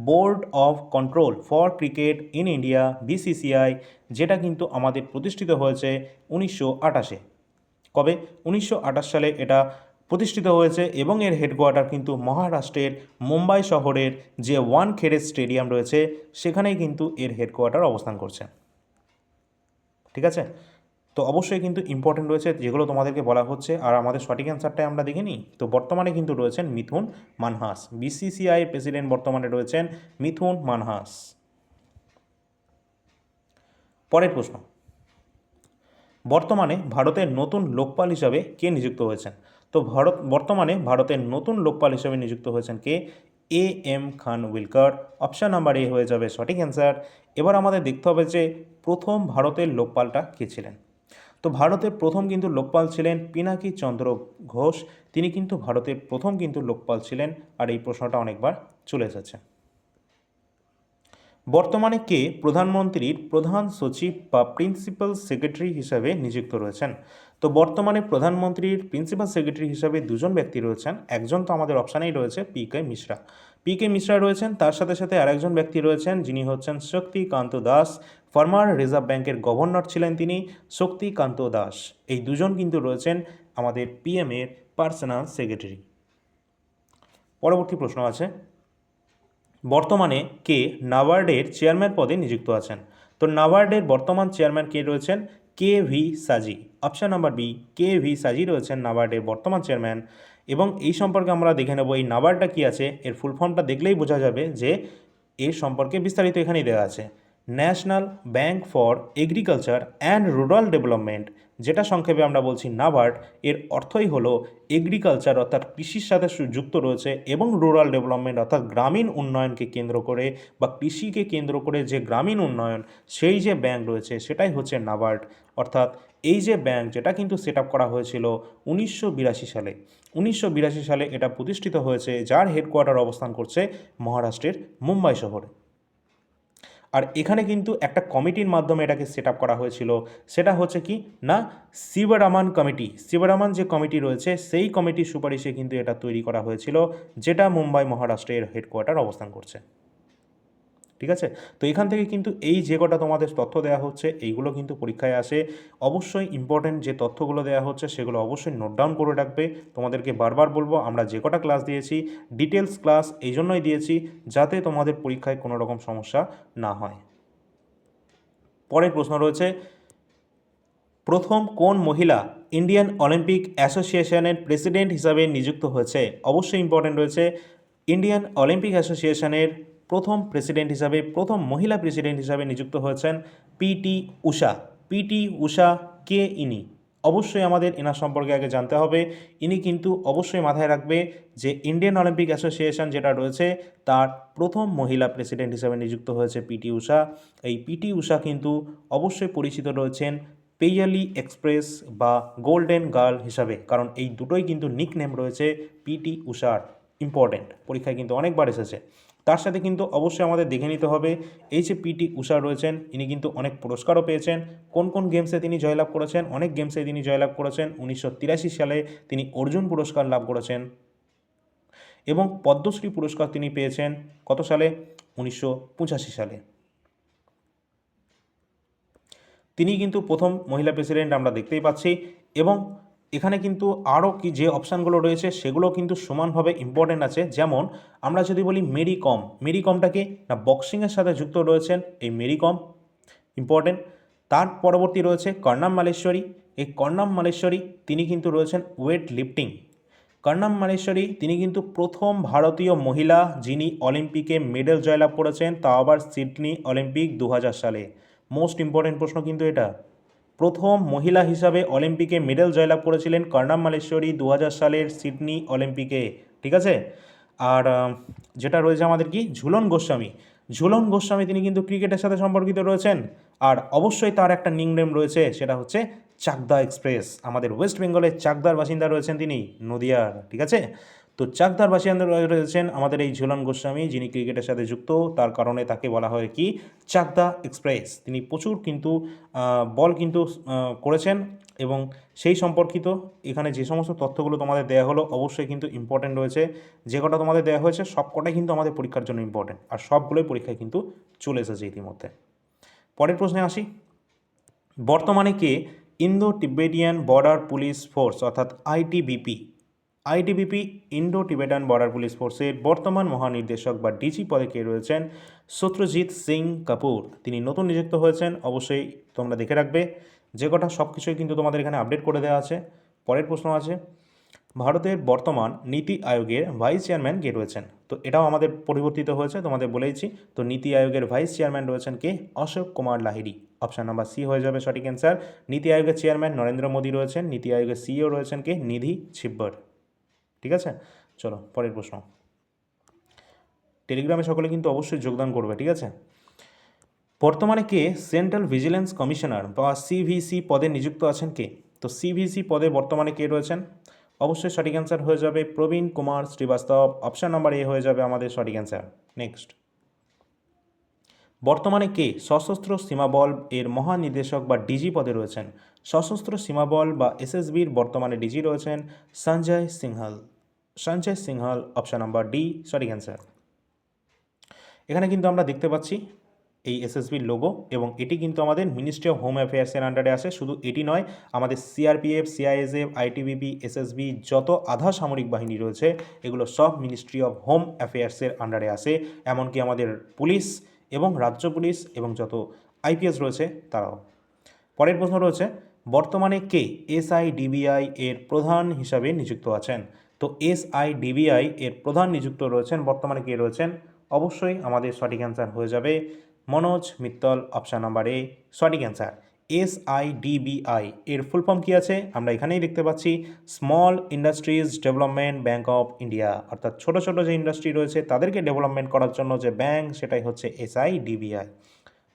board of control for cricket in India, BCCI, যেটা কিন্তু আমাদের প্রতিষ্ঠিত হয়েছে 1928-এ। কবে? 1928 সালে এটা প্রতিষ্ঠিত হয়েছে এবং এর হেডকোয়ার্টার কিন্তু মহারাষ্ট্রের মুম্বাই শহরের যে ওয়ানখেড়ে স্টেডিয়াম রয়েছে সেখানেই কিন্তু এর হেডকোয়ার্টার অবস্থান করছে, ঠিক আছে। তো অবশ্যই কিন্তু ইম্পর্টেন্ট রয়েছে যেগুলো তোমাদেরকে বলা হচ্ছে। আর আমাদের সঠিক অ্যান্সারটাই আমরা দেখে নিই। তো বর্তমানে কিন্তু রয়েছেন মিথুন মানহাস। বিসিসিআই প্রেসিডেন্ট বর্তমানে রয়েছেন মিথুন মানহাস। পরের প্রশ্ন, বর্তমানে ভারতের নতুন লোকপাল হিসাবে কে নিযুক্ত হয়েছেন? তো বর্তমানে ভারতের নতুন লোকপাল হিসাবে নিযুক্ত হয়েছেন কে? M Khanwilkar. Option number A হয়ে যাবে সঠিক অ্যান্সার। এবার আমাদের দেখতে হবে যে প্রথম ভারতের লোকপালটা কে ছিলেন। তো ভারতের প্রথম কিন্তু লোকপাল ছিলেন পিনাকি চন্দ্র ঘোষ। তিনি কিন্তু ভারতের প্রথম কিন্তু লোকপাল ছিলেন। আর এই প্রশ্নটা অনেকবার চলে এসেছে। বর্তমানে কে প্রধানমন্ত্রীর প্রধান সচিব বা প্রিন্সিপাল সেক্রেটারি হিসাবে নিযুক্ত রয়েছেন? তো বর্তমানে প্রধানমন্ত্রীর প্রিন্সিপাল সেক্রেটারি হিসাবে দুজন ব্যক্তি রয়েছেন। একজন তো আমাদের অপশানেই রয়েছে পিকে মিশ্রা। পিকে মিশ্রা রয়েছেন, তার সাথে সাথে আরেকজন ব্যক্তি রয়েছেন যিনি হচ্ছেন শক্তিকান্ত দাস। ফর্মার রিজার্ভ ব্যাংকের গভর্নর ছিলেন তিনি, শক্তিকান্ত দাস। এই দুজন কিন্তু রয়েছেন আমাদের পিএমের পার্সোনাল সেক্রেটারি। পরবর্তী প্রশ্ন আছে, বর্তমানে কে নাবার্ডের চেয়ারম্যান পদে নিযুক্ত আছেন? তো নাবার্ডের বর্তমান চেয়ারম্যান কে রয়েছেন? KV সাজি। অপশান নাম্বার বি, KV সাজি রয়েছেন নাবার্ডের বর্তমান চেয়ারম্যান। এবং এই সম্পর্কে আমরা দেখে নেব এই নাবার্ডটা কী আছে, এর ফুল ফর্মটা দেখলেই বোঝা যাবে যে এর সম্পর্কে বিস্তারিত এখানেই দেওয়া আছে। National bank for agriculture and rural development, যেটা সংক্ষেপে আমরা বলছি নাবার্ড, এর অর্থই হলো এগ্রিকালচার অর্থাৎ কৃষির সাথে যুক্ত রয়েছে এবং রুরাল ডেভেলপমেন্ট অর্থাৎ গ্রামীণ উন্নয়নকে কেন্দ্র করে বা কৃষিকে কেন্দ্র করে যে গ্রামীণ উন্নয়ন, সেই যে ব্যাংক রয়েছে সেটাই হচ্ছে নাবার্ড। অর্থাৎ এই যে ব্যাংক, যেটা কিন্তু সেট আপ করা হয়েছিল 1982 সালে। 1982 সালে এটা প্রতিষ্ঠিত হয়েছে, যার হেডকোয়ার্টার অবস্থান করছে মহারাষ্ট্রের মুম্বাই শহরে। আর এখানে কিন্তু একটা কমিটির মাধ্যমে এটাকে সেট আপ করা হয়েছিল, সেটা হচ্ছে কি না শিবরামান কমিটি। শিবরামান যে কমিটি রয়েছে সেই কমিটির সুপারিশে কিন্তু এটা তৈরি করা হয়েছিল, যেটা মুম্বাই মহারাষ্ট্রের হেডকোয়ার্টার অবস্থান করছে। ঠিক আছে, তো এখান থেকে কিন্তু এই যে কটা তোমাদের তথ্য দেওয়া হচ্ছে এইগুলো কিন্তু পরীক্ষায় আসে। অবশ্যই ইম্পর্টেন্ট যে তথ্যগুলো দেওয়া হচ্ছে সেগুলো অবশ্যই নোট ডাউন করে রাখবে। তোমাদেরকে বারবার বলবো, আমরা যে কটা ক্লাস দিয়েছি ডিটেলস ক্লাস এই জন্যই দিয়েছি যাতে তোমাদের পরীক্ষায় কোনো রকম সমস্যা না হয়। পরের প্রশ্ন রয়েছে, প্রথম কোন মহিলা ইন্ডিয়ান অলিম্পিক অ্যাসোসিয়েশনের প্রেসিডেন্ট হিসাবে নিযুক্ত হয়েছে? অবশ্যই ইম্পর্টেন্ট রয়েছে, ইন্ডিয়ান অলিম্পিক অ্যাসোসিয়েশনের প্রথম প্রেসিডেন্ট হিসাবে, প্রথম মহিলা প্রেসিডেন্ট হিসাবে নিযুক্ত হয়েছেন পিটি ঊষা। পিটি ঊষা কে ইনি? অবশ্যই আমাদের এনার সম্পর্কে আগে জানতে হবে। ইনি কিন্তু অবশ্যই মাথায় রাখবে যে ইন্ডিয়ান অলিম্পিক অ্যাসোসিয়েশন যেটা রয়েছে তার প্রথম মহিলা প্রেসিডেন্ট হিসাবে নিযুক্ত হয়েছে পিটি ঊষা। এই পিটি ঊষা কিন্তু অবশ্যই পরিচিত রয়েছেন পেয়ালি এক্সপ্রেস বা গোল্ডেন গার্ল হিসাবে, কারণ এই দুটোই কিন্তু নিকনেম রয়েছে পিটি ঊষার। ইম্পর্টেন্ট, পরীক্ষায় কিন্তু অনেকবার এসেছে। তার সাথে কিন্তু অবশ্যই আমাদের দেখে নিতে হবে এই যে পিটি ঊষা রয়েছেন ইনি কিন্তু অনেক পুরস্কারও পেয়েছেন। কোন কোন গেমসে তিনি জয়লাভ করেছেন? অনেক গেমসে তিনি জয়লাভ করেছেন। 1983 সালে তিনি অর্জুন পুরস্কার লাভ করেছেন এবং পদ্মশ্রী পুরস্কার তিনি পেয়েছেন কত সালে? 1985 সালে। তিনি কিন্তু প্রথম মহিলা প্রেসিডেন্ট আমরা দেখতেই পাচ্ছি। এবং এখানে কিন্তু আরও কি যে অপশানগুলো রয়েছে সেগুলো কিন্তু সমানভাবে ইম্পর্টেন্ট আছে। যেমন আমরা যদি বলি মেরি কম, মেরি কমটা কি না বক্সিংয়ের সাথে যুক্ত রয়েছেন এই মেরি কম, ইম্পর্টেন্ট। তার পরবর্তী রয়েছে কর্ণাম মালেশ্বরী। এই কর্ণাম মালেশ্বরী তিনি কিন্তু রয়েছেন ওয়েট লিফটিং। কর্ণাম মালেশ্বরী তিনি কিন্তু প্রথম ভারতীয় মহিলা যিনি অলিম্পিকে মেডেল জয়লাভ করেছেন, তা আবার সিডনি অলিম্পিক 2000 সালে। মোস্ট ইম্পর্টেন্ট প্রশ্ন কিন্তু এটা। প্রথম মহিলা হিসাবে অলিম্পিকে মেডেল জয়লাভ করেছিলেন কর্ণাম মালেশ্বরী 2000 সালের সিডনি অলিম্পিকে। ঠিক আছে, আর যেটা রয়েছে আমাদের কি ঝুলন গোস্বামী। ঝুলন গোস্বামী তিনি কিন্তু ক্রিকেটের সাথে সম্পর্কিত রয়েছেন। আর অবশ্যই তার একটা নিকনেম রয়েছে, সেটা হচ্ছে চাকদা এক্সপ্রেস। আমাদের ওয়েস্ট বেঙ্গলের চাকদার বাসিন্দা রয়েছেন তিনি, নদিয়ার। ঠিক আছে, তো চাকদার বাসিন্দা রয়েছেন আমাদের এই ঝুলন গোস্বামী, যিনি ক্রিকেটের সাথে যুক্ত, তার কারণে তাকে বলা হয় কি চাকদা এক্সপ্রেস। তিনি প্রচুর কিন্তু বল কিন্তু করেছেন এবং সেই সম্পর্কিত এখানে যে সমস্ত তথ্যগুলো তোমাদের দেওয়া হলো অবশ্যই কিন্তু ইম্পর্টেন্ট রয়েছে। যে কটা তোমাদের দেওয়া হয়েছে সব কটাই কিন্তু আমাদের পরীক্ষার জন্য ইম্পর্টেন্ট, আর সবগুলোই পরীক্ষায় কিন্তু চলে এসেছে ইতিমধ্যে। পরের প্রশ্নে আসি, বর্তমানে কে Indo Tibetan border police force অর্থাৎ ITBP Indo Tibetan border police ফোর্সের বর্তমান মহানির্দেশক বা ডিজি পদে কে রয়েছেন? সত্যজিৎ সিং কাপুর, তিনি নতুন নিযুক্ত হয়েছেন। অবশ্যই তোমরা দেখে রাখবে, যে কটা সব কিছুই কিন্তু তোমাদের এখানে আপডেট করে দেওয়া আছে। পরের প্রশ্ন আছে, ভারতের বর্তমান নীতি আয়োগের ভাইস চেয়ারম্যান কে রয়েছেন? তো এটাও আমাদের পরিবর্তিত হয়েছে, তোমাদের বলেইছি। তো নীতি আয়োগের ভাইস চেয়ারম্যান রয়েছেন কে? Ashok Kumar Lahiri. Option number C হয়ে যাবে সঠিক অ্যান্সার। নীতি আয়োগের চেয়ারম্যান নরেন্দ্র মোদী রয়েছেন। নীতি আয়োগের সিইও রয়েছেন কে? নিধি ছিব্বর। ঠিক আছে, চলো পরের প্রশ্ন। টেলিগ্রামে সকলে কিন্তু অবশ্যই যোগদান করবে। ঠিক আছে, বর্তমানে কে সেন্ট্রাল ভিজিলেন্স কমিশনার বা সিভিসি পদে নিযুক্ত আছেন কে? তো সিভিসি পদে বর্তমানে কে রয়েছেন? অবশ্যই সঠিক অ্যান্সার হয়ে যাবে Praveen Kumar Srivastava. Option number A হয়ে যাবে আমাদের সঠিক অ্যান্সার। নেক্সট, বর্তমানে কে সশস্ত্র সীমাবল এর মহানির্দেশক বা ডিজি পদে রয়েছেন? সশস্ত্র সীমাবল বা এসএসবির বর্তমানে ডিজি রয়েছেন Sanjay Singhal. Sanjay Singhal, option number D সঠিক অ্যান্সার। এখানে কিন্তু আমরা দেখতে পাচ্ছি এই এসএসবির লোগো, এবং এটি কিন্তু আমাদের মিনিস্ট্রি অফ হোম অ্যাফেয়ার্সের আন্ডারে আসে। শুধু এটি নয়, আমাদের সিআরপিএফ, সিআইএসএফ, আইটিবিপি, এসএসবি, যত আধা সামরিক বাহিনী রয়েছে এগুলো সব মিনিস্ট্রি অফ হোম অ্যাফেয়ার্সের আন্ডারে আসে, এমনকি আমাদের পুলিশ এবং রাজ্য পুলিশ এবং যত আইপিএস রয়েছে তারাও। পরের প্রশ্ন রয়েছে, বর্তমানে কে এসআইডিবিআই এর প্রধান হিসাবে নিযুক্ত আছেন? তো এসআইডিবিআই এর প্রধান নিযুক্ত রয়েছেন, বর্তমানে কে রয়েছেন? অবশ্যই আমাদের সঠিক অ্যান্সার হয়ে যাবে মনোজ মিত্তল, অপশান নাম্বার এ সঠিক অ্যান্সার। এসআইডিবিআই এর ফুল ফর্ম কী আছে আমরা এখানেই দেখতে পাচ্ছি, small industries development bank of India, অর্থাৎ ছোটো ছোটো যে ইন্ডাস্ট্রি রয়েছে তাদেরকে ডেভেলপমেন্ট করার জন্য যে ব্যাঙ্ক সেটাই হচ্ছে এসআইডিবিআই।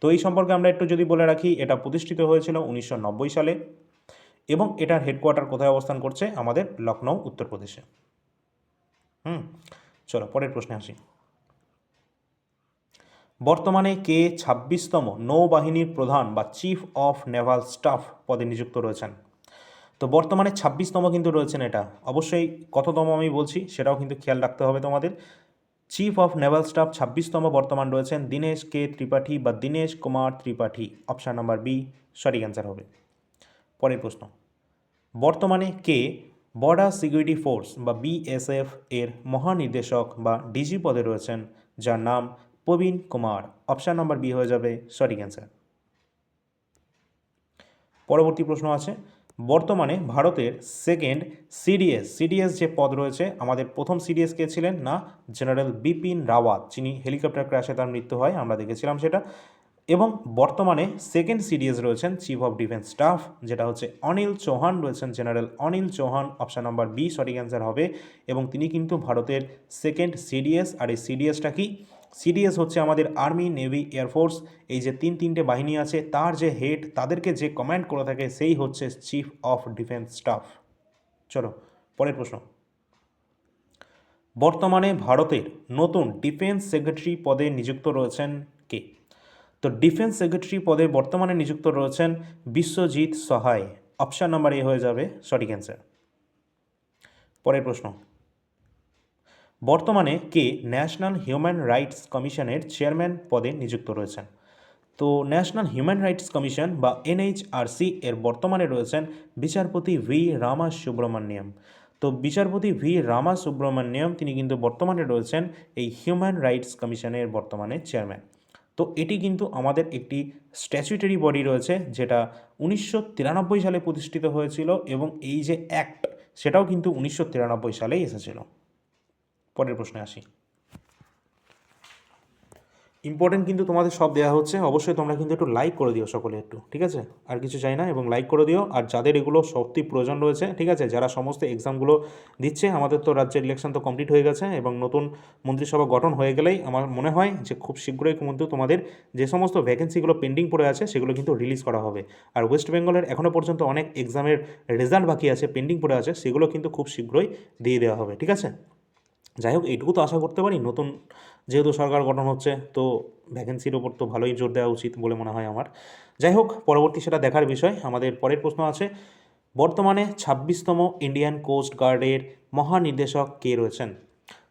তো এই সম্পর্কে আমরা একটু যদি বলে রাখি, এটা প্রতিষ্ঠিত হয়েছিল 1990 সালে এবং এটার হেডকোয়ার্টার কোথায় অবস্থান করছে? আমাদের লখনৌ, উত্তরপ্রদেশে। চলো পরের প্রশ্নে আসি। বর্তমানে কে 26তম নৌবাহিনীর প্রধান বা চিফ অফ নেভাল স্টাফ পদে নিযুক্ত রয়েছেন? তো বর্তমানে 26তম কিন্তু রয়েছেন, এটা অবশ্যই কততম আমি বলছি সেটাও কিন্তু খেয়াল রাখতে হবে তোমাদের। চিফ অফ নেভাল স্টাফ 26তম বর্তমান রয়েছেন দীনেশ কে ত্রিপাঠী বা Dinesh Kumar Tripathi, option number B সঠিক অ্যান্সার হবে। পরের প্রশ্ন, বর্তমানে কে বর্ডার সিকিউরিটি ফোর্স বা বিএসএফ এর মহানির্দেশক বা ডিজি পদে রয়েছেন, যার নাম Praveen Kumar, option number B হয়ে যাবে সঠিক অ্যান্সার। পরবর্তী প্রশ্ন আছে, বর্তমানে ভারতের সেকেন্ড সিডিএস যে পদ রয়েছে, আমাদের প্রথম সিডিএস কে ছিলেন? না, জেনারেল বিপিন রাওয়াত, যিনি হেলিকপ্টার ক্র্যাশে তার মৃত্যু হয়, আমরা দেখেছিলাম সেটা। এবং বর্তমানে সেকেন্ড সিডিএস রয়েছেন চিফ অফ ডিফেন্স স্টাফ, যেটা হচ্ছে অনিল চৌহান রয়েছেন, general Anil Chauhan, option number B সঠিক অ্যান্সার হবে। এবং তিনি কিন্তু ভারতের সেকেন্ড সিডিএস। আর এই সিডিএসটা কি? সিডিএস হচ্ছে আমাদের আর্মি, নেভি, এয়ারফোর্স, এই যে তিনটে বাহিনী আছে তার যে হেড, তাদেরকে যে কমান্ড করে থাকে সেই হচ্ছে চিফ অফ ডিফেন্স স্টাফ। চলো পরের প্রশ্ন, বর্তমানে ভারতের নতুন ডিফেন্স সেক্রেটারি পদে নিযুক্ত রয়েছেন কে? তো ডিফেন্স সেক্রেটারি পদে বর্তমানে নিযুক্ত রয়েছেন বিশ্বজিৎ সহায়, অপশান নাম্বার এ হয়ে যাবে সঠিক অ্যান্সার। পরের প্রশ্ন, বর্তমানে কে ন্যাশনাল হিউম্যান রাইটস কমিশনের চেয়ারম্যান পদে নিযুক্ত রয়েছেন? তো ন্যাশনাল হিউম্যান রাইটস কমিশন বা এনএইচআরসি এর বর্তমানে রয়েছেন বিচারপতি ভি রামা সুব্রমণ্যম। তো বিচারপতি ভি রামা সুব্রমণ্যম তিনি কিন্তু বর্তমানে রয়েছেন এই হিউম্যান রাইটস কমিশনের বর্তমানে চেয়ারম্যান। তো এটি কিন্তু আমাদের একটি স্ট্যাচুটরি বডি রয়েছে, যেটা 1993 সালে প্রতিষ্ঠিত হয়েছিল, এবং এই যে অ্যাক্ট সেটাও কিন্তু 1993 সালেই এসেছিল। পরের প্রশ্নে আসি। ইম্পর্টেন্ট কিন্তু তোমাদের সব দেওয়া হচ্ছে, অবশ্যই তোমরা কিন্তু একটু লাইক করে দিও সকলে একটু, ঠিক আছে? আর কিছু চাই না, এবং লাইক করে দিও। আর যাদের এগুলো সত্যি প্রয়োজন রয়েছে, ঠিক আছে, যারা সমস্ত এক্সামগুলো দিচ্ছে, আমাদের তো রাজ্যের ইলেকশন তো কমপ্লিট হয়ে গেছে এবং নতুন মন্ত্রিসভা গঠন হয়ে গেলেই আমার মনে হয় যে খুব শীঘ্রই কিন্তু তোমাদের যে সমস্ত ভ্যাকেন্সিগুলো পেন্ডিং পড়ে আছে সেগুলো কিন্তু রিলিজ করা হবে। আর ওয়েস্ট বেঙ্গলের এখনও পর্যন্ত অনেক এক্সামের রেজাল্ট বাকি আছে, পেন্ডিং পড়ে আছে, সেগুলো কিন্তু খুব শীঘ্রই দিয়ে দেওয়া হবে, ঠিক আছে? যাই হোক, এইটুকু তো আশা করতে পারি, নতুন যেহেতু সরকার গঠন হচ্ছে তো ভ্যাকেন্সির ওপর তো ভালোই জোর দেওয়া উচিত বলে মনে হয় আমার। যাই হোক, পরবর্তী সেটা দেখার বিষয়। আমাদের পরের প্রশ্ন আছে, বর্তমানে 26তম ইন্ডিয়ান কোস্ট গার্ডের মহানির্দেশক কে রয়েছেন?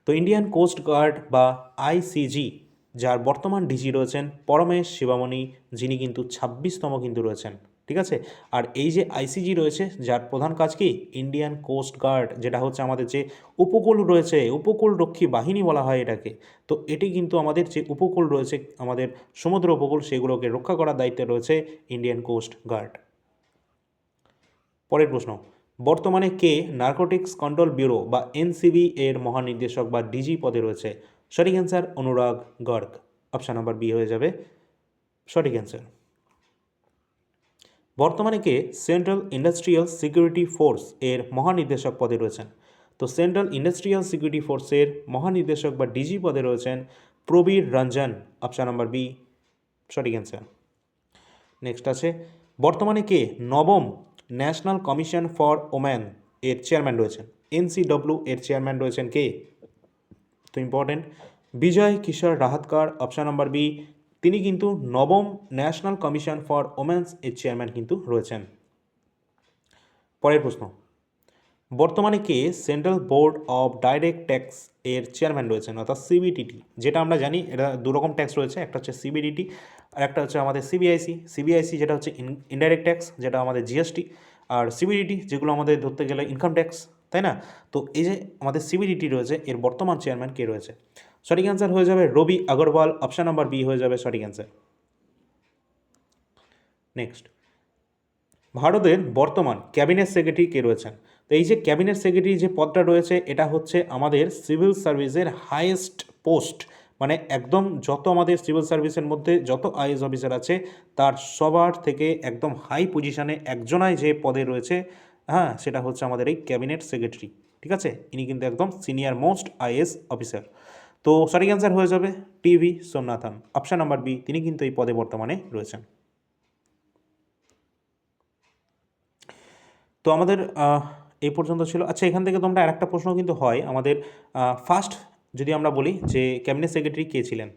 তো ইন্ডিয়ান কোস্ট গার্ড বা আইসিজি, যার বর্তমান ডিজি রয়েছেন পরমেশ শিবামণি, যিনি কিন্তু 26তম কিন্তু রয়েছেন, ঠিক আছে? আর এই যে আইসিজি রয়েছে, যার প্রধান কাজ কি? ইন্ডিয়ান কোস্ট গার্ড, যেটা হচ্ছে আমাদের যে উপকূল রয়েছে, উপকূলরক্ষী বাহিনী বলা হয় এটাকে। তো এটি কিন্তু আমাদের যে উপকূল রয়েছে, আমাদের সমুদ্র উপকূল, সেগুলোকে রক্ষা করার দায়িত্বে রয়েছে ইন্ডিয়ান কোস্ট গার্ড। পরের প্রশ্ন, বর্তমানে কে নার্কোটিক্স কন্ট্রোল ব্যুরো বা এনসিবি এর মহানির্দেশক বা ডিজি পদে রয়েছে? সঠিক অ্যান্সার অনুরাগ গর্গ, অপশান নাম্বার বি হয়ে যাবে সঠিক অ্যান্সার। বর্তমানে কে সেন্ট্রাল ইন্ডাস্ট্রিয়াল সিকিউরিটি ফোর্স এর মহানির্দেশক পদে রয়েছেন? তো সেন্ট্রাল ইন্ডাস্ট্রিয়াল সিকিউরিটি ফোর্সের মহানির্দেশক বা ডিজি পদে রয়েছেন Prabir Ranjan, option number B সঠিক অ্যান্সার। নেক্সট আছে, বর্তমানে কে নবম ন্যাশনাল কমিশন ফর ওম্যান এর চেয়ারম্যান রয়েছেন? এনসিডব্লিউ এর চেয়ারম্যান রয়েছেন কে? তো important, Vijay Kishore Rahatkar, option number B, তিনি কিন্তু নবম ন্যাশনাল কমিশন ফর ওমেন্স এর চেয়ারম্যান কিন্তু রয়েছেন। পরের প্রশ্ন, বর্তমানে কে central board of direct tax এর চেয়ারম্যান রয়েছেন, অর্থাৎ সিবিডিটি। যেটা আমরা জানি এটা দুরকম ট্যাক্স রয়েছে, একটা হচ্ছে সিবিডিটি আর একটা হচ্ছে আমাদের সিবিআইসি। সিবিআইসি যেটা হচ্ছে ইনডাইরেক্ট ট্যাক্স, যেটা আমাদের জিএসটি, আর সিবিডিটি যেগুলো আমাদের ধরতে গেলে ইনকাম ট্যাক্স, তাই না? তো এই যে আমাদের সিবিডিটি রয়েছে, এর বর্তমান চেয়ারম্যান কে রয়েছে? সঠিক অ্যান্সার হয়ে যাবে রবি আগরওয়াল। অপশান নাম্বার বি হয়ে যাবে সঠিক অ্যান্সার। নেক্সট, ভারতের বর্তমান ক্যাবিনেট সেক্রেটারি কে রয়েছেন? তো এই যে ক্যাবিনেট সেক্রেটারি যে পদটা রয়েছে, এটা হচ্ছে আমাদের সিভিল সার্ভিসের হাইয়েস্ট পোস্ট। মানে একদম যত আমাদের সিভিল সার্ভিসের মধ্যে যত আইএস অফিসার আছে, তার সবার থেকে একদম হাই পজিশনে একজনাই যে পদে রয়েছে, হ্যাঁ, সেটা হচ্ছে আমাদের এই ক্যাবিনেট সেক্রেটারি। ঠিক আছে, ইনি কিন্তু একদম সিনিয়র মোস্ট আইএস অফিসার। তো সঠিক অ্যান্সার হয়ে যাবে TV Somanathan. Option number B, তিনি কিন্তু এই পদে বর্তমানে রয়েছেন। তো আমাদের এই পর্যন্ত ছিল। আচ্ছা, এখান থেকে তোমরা আরেকটা প্রশ্ন কিন্তু হয় আমাদের, ফার্স্ট যদি আমরা বলি যে ক্যাবিনেট সেক্রেটারি কে ছিলেন,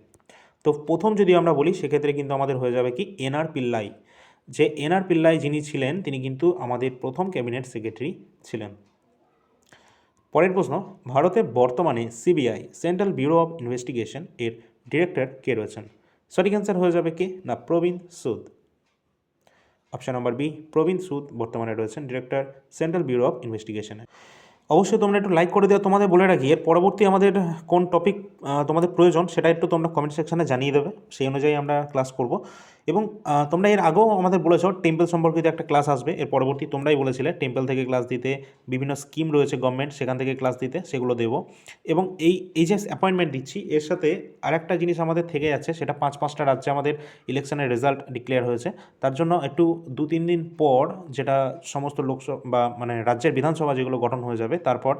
তো প্রথম যদি আমরা বলি সেক্ষেত্রে কিন্তু আমাদের হয়ে যাবে কি এনআর পিল্লাই। যে এনআর পিল্লাই যিনি ছিলেন, তিনি কিন্তু আমাদের প্রথম ক্যাবিনেট সেক্রেটারি ছিলেন। পরের প্রশ্ন, ভারতে বর্তমানে CBI central bureau of investigation এর ডিরেক্টর কে রয়েছেন? সঠিক অ্যান্সার হয়ে যাবে কি না প্রবীণ সুদ। অপশান নাম্বার বি, প্রবীণ সুদ বর্তমানে রয়েছেন ডিরেক্টর সেন্ট্রাল ব্যুরো অফ ইনভেস্টিগেশনে। অবশ্যই তোমরা একটু লাইক করে দেওয়া, তোমাদের বলে রাখি এর পরবর্তী আমাদের কোন টপিক তোমাদের প্রয়োজন সেটা একটু তোমরা কমেন্ট সেকশানে জানিয়ে দেবে, সেই অনুযায়ী আমরা ক্লাস করব। এবং তোমরা এর আগেও আমাদের বলেছ টেম্পল সম্পর্কিত একটা ক্লাস আসবে, এর পরবর্তী তোমরাই বলেছিলে টেম্পল থেকে ক্লাস দিতে, বিভিন্ন স্কিম রয়েছে গভর্নমেন্ট সেখান থেকে ক্লাস দিতে, সেগুলো দেবো। এবং এই যে অ্যাপয়েন্টমেন্ট দিচ্ছি, এর সাথে আরেকটা জিনিস আমাদের থেকে যাচ্ছে, সেটা 5-5টা রাজ্যে আমাদের ইলেকশনের রেজাল্ট ডিক্লেয়ার হয়েছে। তার জন্য একটু 2-3 দিন পর, যেটা সমস্ত লোকসভা বা মানে রাজ্যের বিধানসভা যেগুলো গঠন হয়ে যাবে, তারপর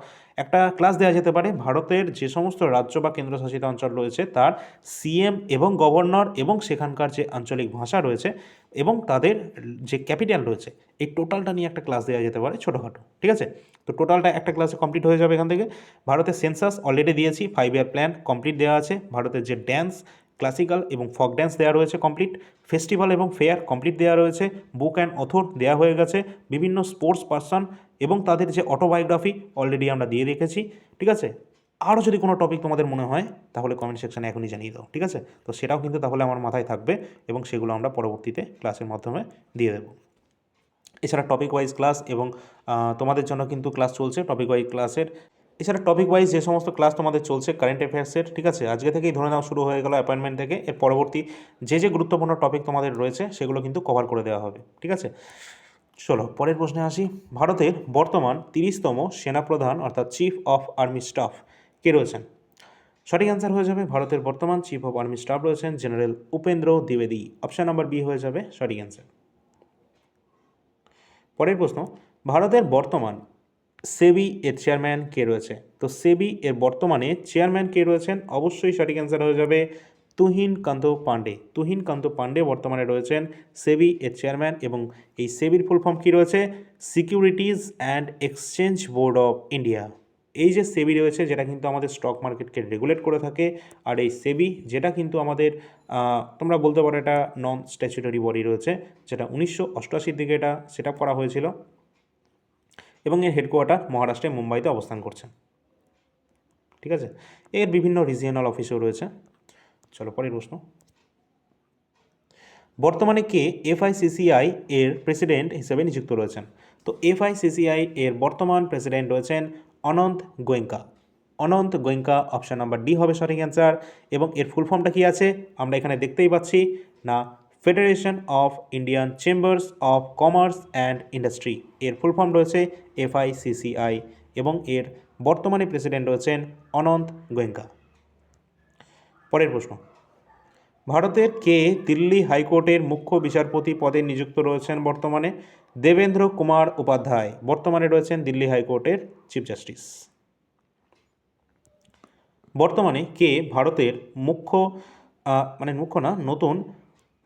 একটা ক্লাস দেওয়া যেতে পারে ভারতের যে সমস্ত রাজ্য বা কেন্দ্রশাসিত অঞ্চল রয়েছে তার সিএম এবং গভর্নর এবং সেখানকার যে আঞ্চলিক ভাষা রয়েছে এবং তাদের যে ক্যাপিটাল রয়েছে, এই টোটালটা নিয়ে একটা ক্লাস দেওয়া যেতে পারে ছোটোখাটো। ঠিক আছে, তো টোটালটা একটা ক্লাসে কমপ্লিট হয়ে যাবে এখান থেকে। ভারতের সেন্সাস অলরেডি দিয়েছি, 5 ইয়ার প্ল্যান কমপ্লিট দেওয়া আছে। ভারতের যে ড্যান্স, ক্লাসিক্যাল এবং ফক ড্যান্স দেওয়া রয়েছে কমপ্লিট। ফেস্টিভ্যাল এবং ফেয়ার কমপ্লিট দেওয়া রয়েছে। বুক অ্যান্ড অথর দেওয়া হয়ে গেছে। বিভিন্ন স্পোর্টস পার্সন এবং তাদের যে অটোবায়োগ্রাফি অলরেডি আমরা দিয়ে রেখেছি। ঠিক আছে, আরও যদি কোনো টপিক তোমাদের মনে হয় তাহলে কমেন্ট সেকশানে এখনই জানিয়ে দাও। ঠিক আছে, তো সেটাও কিন্তু তাহলে আমার মাথায় থাকবে এবং সেগুলো আমরা পরবর্তীতে ক্লাসের মাধ্যমে দিয়ে দেবো। এছাড়া টপিক ওয়াইজ ক্লাস এবং তোমাদের জন্য কিন্তু ক্লাস চলছে টপিক ওয়াইজ ক্লাসের। এছাড়া টপিক ওয়াইজ যে সমস্ত ক্লাস তোমাদের চলছে কারেন্ট অ্যাফেয়ার্সের, ঠিক আছে, আজকে থেকেই ধরে নাও শুরু হয়ে গেল অ্যাপয়েন্টমেন্ট থেকে, এর পরবর্তী যে গুরুত্বপূর্ণ টপিক তোমাদের রয়েছে সেগুলো কিন্তু কভার করে দেওয়া হবে। ঠিক আছে, চলো পরের প্রশ্নে আসি। ভারতের বর্তমান 30তম সেনাপ্রধান অর্থাৎ চিফ অফ আর্মি স্টাফ কে রয়েছেন? সঠিক অ্যান্সার হয়ে যাবে ভারতের বর্তমান চিফ অফ আর্মি স্টাফ রয়েছেন জেনারেল উপেন্দ্র দ্বিবেদী। অপশান নাম্বার বি হয়ে যাবে সঠিক অ্যান্সার। পরের প্রশ্ন, ভারতের বর্তমান সেবি এর চেয়ারম্যান কে রয়েছে? তো সেবি এর বর্তমানে চেয়ারম্যান কে রয়েছেন? অবশ্যই সঠিক অ্যান্সার হয়ে যাবে তুহিন কান্ত পান্ডে। তুহিন কান্ত পান্ডে বর্তমানে রয়েছেন সেবি এর চেয়ারম্যান এবং এই সেবির ফুল ফর্ম কী রয়েছে? Securities and exchange board of India. এই যে সেবি রয়েছে, যেটা কিন্তু আমাদের স্টক মার্কেটকে রেগুলেট করে থাকে, আর এই সেবি যেটা কিন্তু আমাদের তোমরা বলতে পারো এটা নন স্ট্যাচুটরি বডি রয়েছে, যেটা 1988 দিকে এটা সেট আপ করা হয়েছিল এবং এর হেডকোয়ার্টার মহারাষ্ট্রের মুম্বাইতে অবস্থান করছে। ঠিক আছে, এর বিভিন্ন রিজিয়নাল অফিসও রয়েছে। চলো পরের প্রশ্ন, বর্তমানে কে এফআইসিসিআই এর প্রেসিডেন্ট হিসেবে নিযুক্ত রয়েছেন? তো এফআইসিসিআই এর বর্তমান প্রেসিডেন্ট রয়েছেন অনন্ত গোয়েঙ্কা। অনন্ত গোয়েঙ্কা, অপশান নাম্বার ডি হবে সঠিক অ্যান্সার। এবং এর ফুল ফর্মটা কী আছে আমরা এখানে দেখতেই পাচ্ছি না, federation of Indian chambers of commerce and industry, এর ফুল ফর্ম রয়েছে এফআইসিসিআই এবং এর বর্তমানে প্রেসিডেন্ট রয়েছেন অনন্ত গোয়েঙ্কা। পরের প্রশ্ন, ভারতের কে দিল্লি হাইকোর্টের মুখ্য বিচারপতি পদে নিযুক্ত রয়েছেন বর্তমানে? দেবেন্দ্র কুমার উপাধ্যায় বর্তমানে রয়েছেন দিল্লি হাইকোর্টের চিফ জাস্টিস। বর্তমানে কে ভারতের নতুন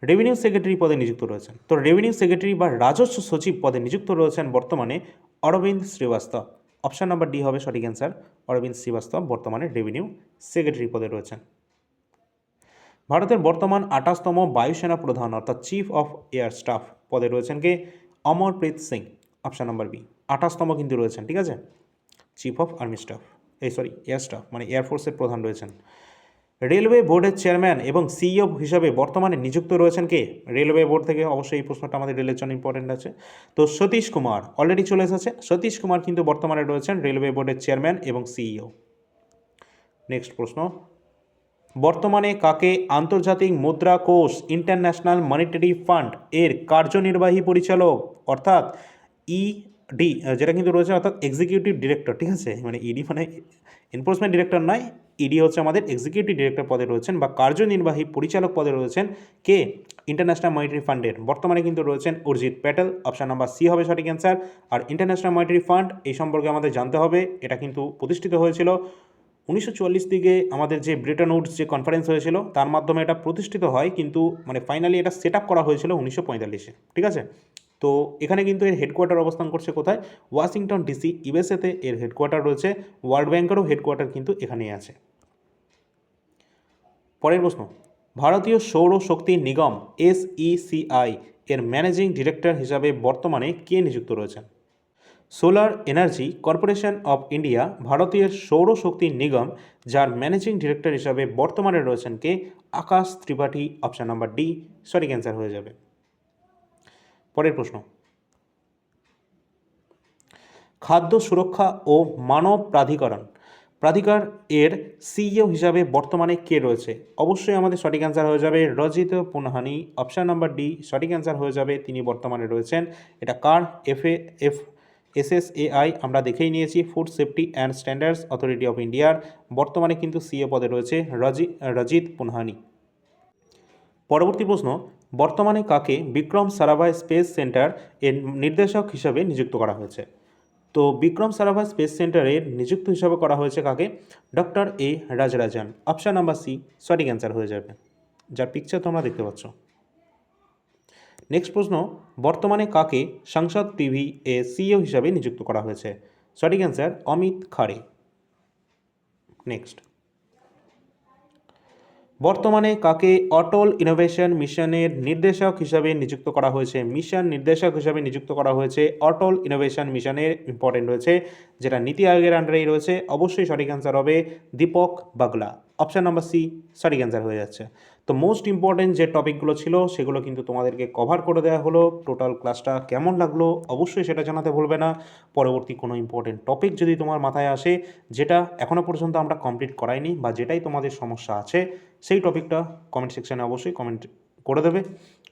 রেভিনিউ সেক্রেটারি পদে নিযুক্ত রয়েছেন? তো রেভিনিউ সেক্রেটারি বা রাজস্ব সচিব পদে নিযুক্ত রয়েছেন বর্তমানে Arvind Srivastava. Option number D হবে সঠিক অ্যান্সার। অরবিন্দ শ্রীবাস্তব বর্তমানে রেভিনিউ সেক্রেটারি পদে রয়েছেন। ভারতের বর্তমান 28তম বায়ুসেনা প্রধান অর্থাৎ চিফ অফ এয়ার স্টাফ পদে রয়েছেন কে? Amarpreet Singh. Option number B. 28তম কিন্তু রয়েছেন, ঠিক আছে, chief of army staff, air staff মানে এয়ারফোর্সের প্রধান রয়েছেন। রেলওয়ে বোর্ডের চেয়ারম্যান এবং সিইও হিসাবে বর্তমানে নিযুক্ত রয়েছেন কে? রেলওয়ে বোর্ড থেকে, অবশ্যই এই প্রশ্নটা আমাদের রেলের জন্য ইম্পর্টেন্ট আছে। তো সতীশ কুমার অলরেডি চলে এসেছে, সতীশ কুমার কিন্তু বর্তমানে রয়েছেন রেলওয়ে বোর্ডের চেয়ারম্যান এবং সিইও। নেক্সট প্রশ্ন, বর্তমানে কাকে আন্তর্জাতিক মুদ্রা কোষ ইন্টারন্যাশনাল মনিটারি ফান্ড এর কার্যনির্বাহী পরিচালক অর্থাৎ ইডি যেটা কিন্তু রয়েছে, অর্থাৎ এক্সিকিউটিভ ডিরেক্টর, ঠিক আছে, মানে ইডি মানে এনফোর্সমেন্ট ডিরেক্টর নয়, ইডি হচ্ছে আমাদের এক্সিকিউটিভ ডিরেক্টর পদে রয়েছেন বা কার্যনির্বাহী পরিচালক পদে রয়েছেন কে? ইন্টারন্যাশনাল মনিটারি ফান্ডের বর্তমানে কিন্তু রয়েছেন Urjit Patel, option number C হবে সঠিক অ্যান্সার। আর ইন্টারন্যাশনাল মনিটারি ফান্ড এই সম্পর্কে আমাদের জানতে হবে, এটা কিন্তু প্রতিষ্ঠিত হয়েছিল 1944 দিকে আমাদের যে ব্রেটন উডস যে কনফারেন্স হয়েছিল তার মাধ্যমে এটা প্রতিষ্ঠিত হয়, কিন্তু মানে ফাইনালি এটা সেট আপ করা হয়েছিল 1945-এ, ঠিক আছে। তো এখানে কিন্তু এর হেডকোয়ার্টার অবস্থান করছে কোথায়? ওয়াশিংটন ডিসি, ইউএসএতে এর হেডকোয়ার্টার রয়েছে। ওয়ার্ল্ড ব্যাংকেরও হেডকোয়ার্টার কিন্তু এখানেই আছে। পরের প্রশ্ন, ভারতীয় সৌর শক্তি নিগম SECI এর ম্যানেজিং ডিরেক্টর হিসাবে বর্তমানে কে নিযুক্ত রয়েছেন? Solar energy corporation of India ভারতীয় সৌর শক্তি নিগম, যার ম্যানেজিং ডিরেক্টর হিসাবে বর্তমানে রয়েছেন কে? আকাশ ত্রিপাঠী, অপশান নাম্বার ডি সঠিক অ্যান্সার হয়ে যাবে। পরের প্রশ্ন, খাদ্য সুরক্ষা ও মানব প্রাধিকার এর সিইও হিসাবে বর্তমানে কে রয়েছে? অবশ্যই আমাদের সঠিক অ্যান্সার হয়ে যাবে রজিত পুনহানি, অপশান নাম্বার ডি সঠিক অ্যান্সার হয়ে যাবে, তিনি বর্তমানে রয়েছেন। এটা কার? SSAI আমরা দেখেই নিয়েছি, food safety and standards authority of ইন্ডিয়ার, বর্তমানে কিন্তু সিইও পদে রয়েছে রজিত পুনহানি। পরবর্তী প্রশ্ন, বর্তমানে কাকে বিক্রম সারাভাই স্পেস সেন্টার এর নির্দেশক হিসাবে নিযুক্ত করা হয়েছে? তো বিক্রম সারাভাই স্পেস সেন্টারের নিযুক্ত হিসাবে করা হয়েছে কাকে? Doctor A Rajarajan, option number C সঠিক অ্যান্সার হয়ে যাবে, যার পিকচার তোমরা দেখতে পাচ্ছ। নেক্সট প্রশ্ন, বর্তমানে কাকে সংসদ টিভি এ সিইও হিসাবে নিযুক্ত করা হয়েছে? সঠিক অ্যান্সার অমিত খাড়ে। নেক্সট, বর্তমানে কাকে অটল ইনোভেশন মিশনের নির্দেশক হিসাবে নিযুক্ত করা হয়েছে? মিশন নির্দেশক হিসাবে নিযুক্ত করা হয়েছে অটল ইনোভেশন মিশনের, ইম্পর্টেন্ট রয়েছে, যেটা নীতি আয়োগের আন্ডারেই রয়েছে। অবশ্যই সঠিক অ্যান্সার হবে দীপক বাগলা, অপশান নাম্বার সি সঠিক অ্যান্সার হয়ে যাচ্ছে। তো মোস্ট ইম্পর্টেন্ট যে টপিকগুলো ছিল সেগুলো কিন্তু তোমাদেরকে কভার করে দেওয়া হলো। টোটাল ক্লাসটা কেমন লাগলো অবশ্যই সেটা জানাতে ভুলবে না। পরবর্তী কোনো ইম্পর্টেন্ট টপিক যদি তোমার মাথায় আসে যেটা এখনও পর্যন্ত আমরা কমপ্লিট করাইনি বা যেটাই তোমাদের সমস্যা আছে, সেই টপিকটা কমেন্ট সেকশানে অবশ্যই কমেন্ট করে দেবে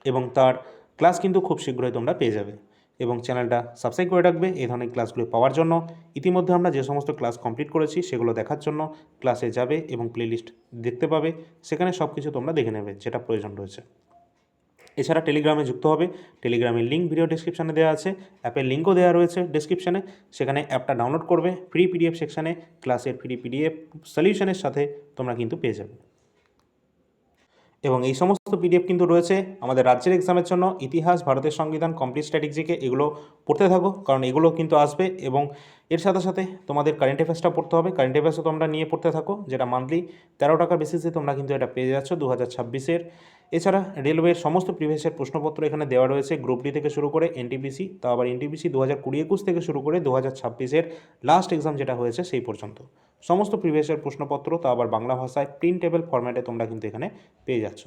এবং তার ক্লাস কিন্তু খুব শীঘ্রই তোমরা পেয়ে যাবে। এবং চ্যানেলটা সাবস্ক্রাইব করে রাখবে এই ধরনের ক্লাসগুলো পাওয়ার জন্য। ইতিমধ্যে আমরা যে সমস্ত ক্লাস কমপ্লিট করেছি সেগুলো দেখার জন্য ক্লাসে যাবে এবং প্লেলিস্ট দেখতে পাবে, সেখানে সব কিছু তোমরা দেখে নেবে যেটা প্রয়োজন রয়েছে। এছাড়া টেলিগ্রামে যুক্ত হবে, টেলিগ্রামের লিঙ্ক ভিডিও ডেসক্রিপশানে দেওয়া আছে, অ্যাপের লিঙ্কও দেওয়া রয়েছে ডেসক্রিপশানে, সেখানে অ্যাপটা ডাউনলোড করবে, ফ্রি পিডিএফ সেকশানে ক্লাসের ফ্রি পিডিএফ সলিউশনের সাথে তোমরা কিন্তু পেয়ে যাবে। এবং এই সমস্ত পিডিএফ কিন্তু রয়েছে আমাদের রাজ্যের এক্সামের জন্য, ইতিহাস, ভারতের সংবিধান, কমপ্লিট স্ট্র্যাটেজিকে, এগুলো পড়তে থাকো কারণ এগুলো কিন্তু আসবে। এবং এর সাথে সাথে তোমাদের কারেন্ট অ্যাফেয়ার্সটা পড়তে হবে, কারেন্ট অ্যাফেয়ার্সও তোমরা নিয়ে পড়তে থাকো, যেটা মান্থলি 13 টাকা বেসিসে তোমরা কিন্তু এটা পেয়ে যাচ্ছ 2026-এর। এছাড়া রেলওয়ের সমস্ত প্রিভিয়াসের প্রশ্নপত্র এখানে দেওয়া রয়েছে, গ্রুপ ডি থেকে শুরু করে এনটিপিসি, তা আবার এনটিপিসি 2020-21 থেকে শুরু করে 2026-এর লাস্ট এক্সাম যেটা হয়েছে সেই পর্যন্ত সমস্ত প্রিভিয়াসের প্রশ্নপত্র, তা আবার বাংলা ভাষায় প্রিন্টেবল ফরম্যাটে তোমরা কিন্তু এখানে পেয়ে যাচ্ছ।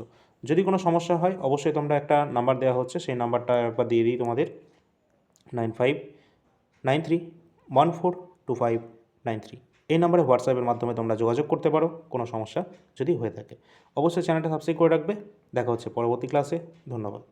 যদি কোনো সমস্যা হয় অবশ্যই তোমরা একটা নাম্বার দেওয়া হচ্ছে, সেই নাম্বারটা একবার দিয়ে দিই তোমাদের, 9593142593। এই নাম্বারে হোয়াটসঅ্যাপের মাধ্যমে তোমরা যোগাযোগ করতে পারো কোনো সমস্যা যদি হয়ে থাকে। অবশ্যই চ্যানেলটা সাবস্ক্রাইব করে রাখবে। দেখা হচ্ছে পরবর্তী ক্লাসে। ধন্যবাদ।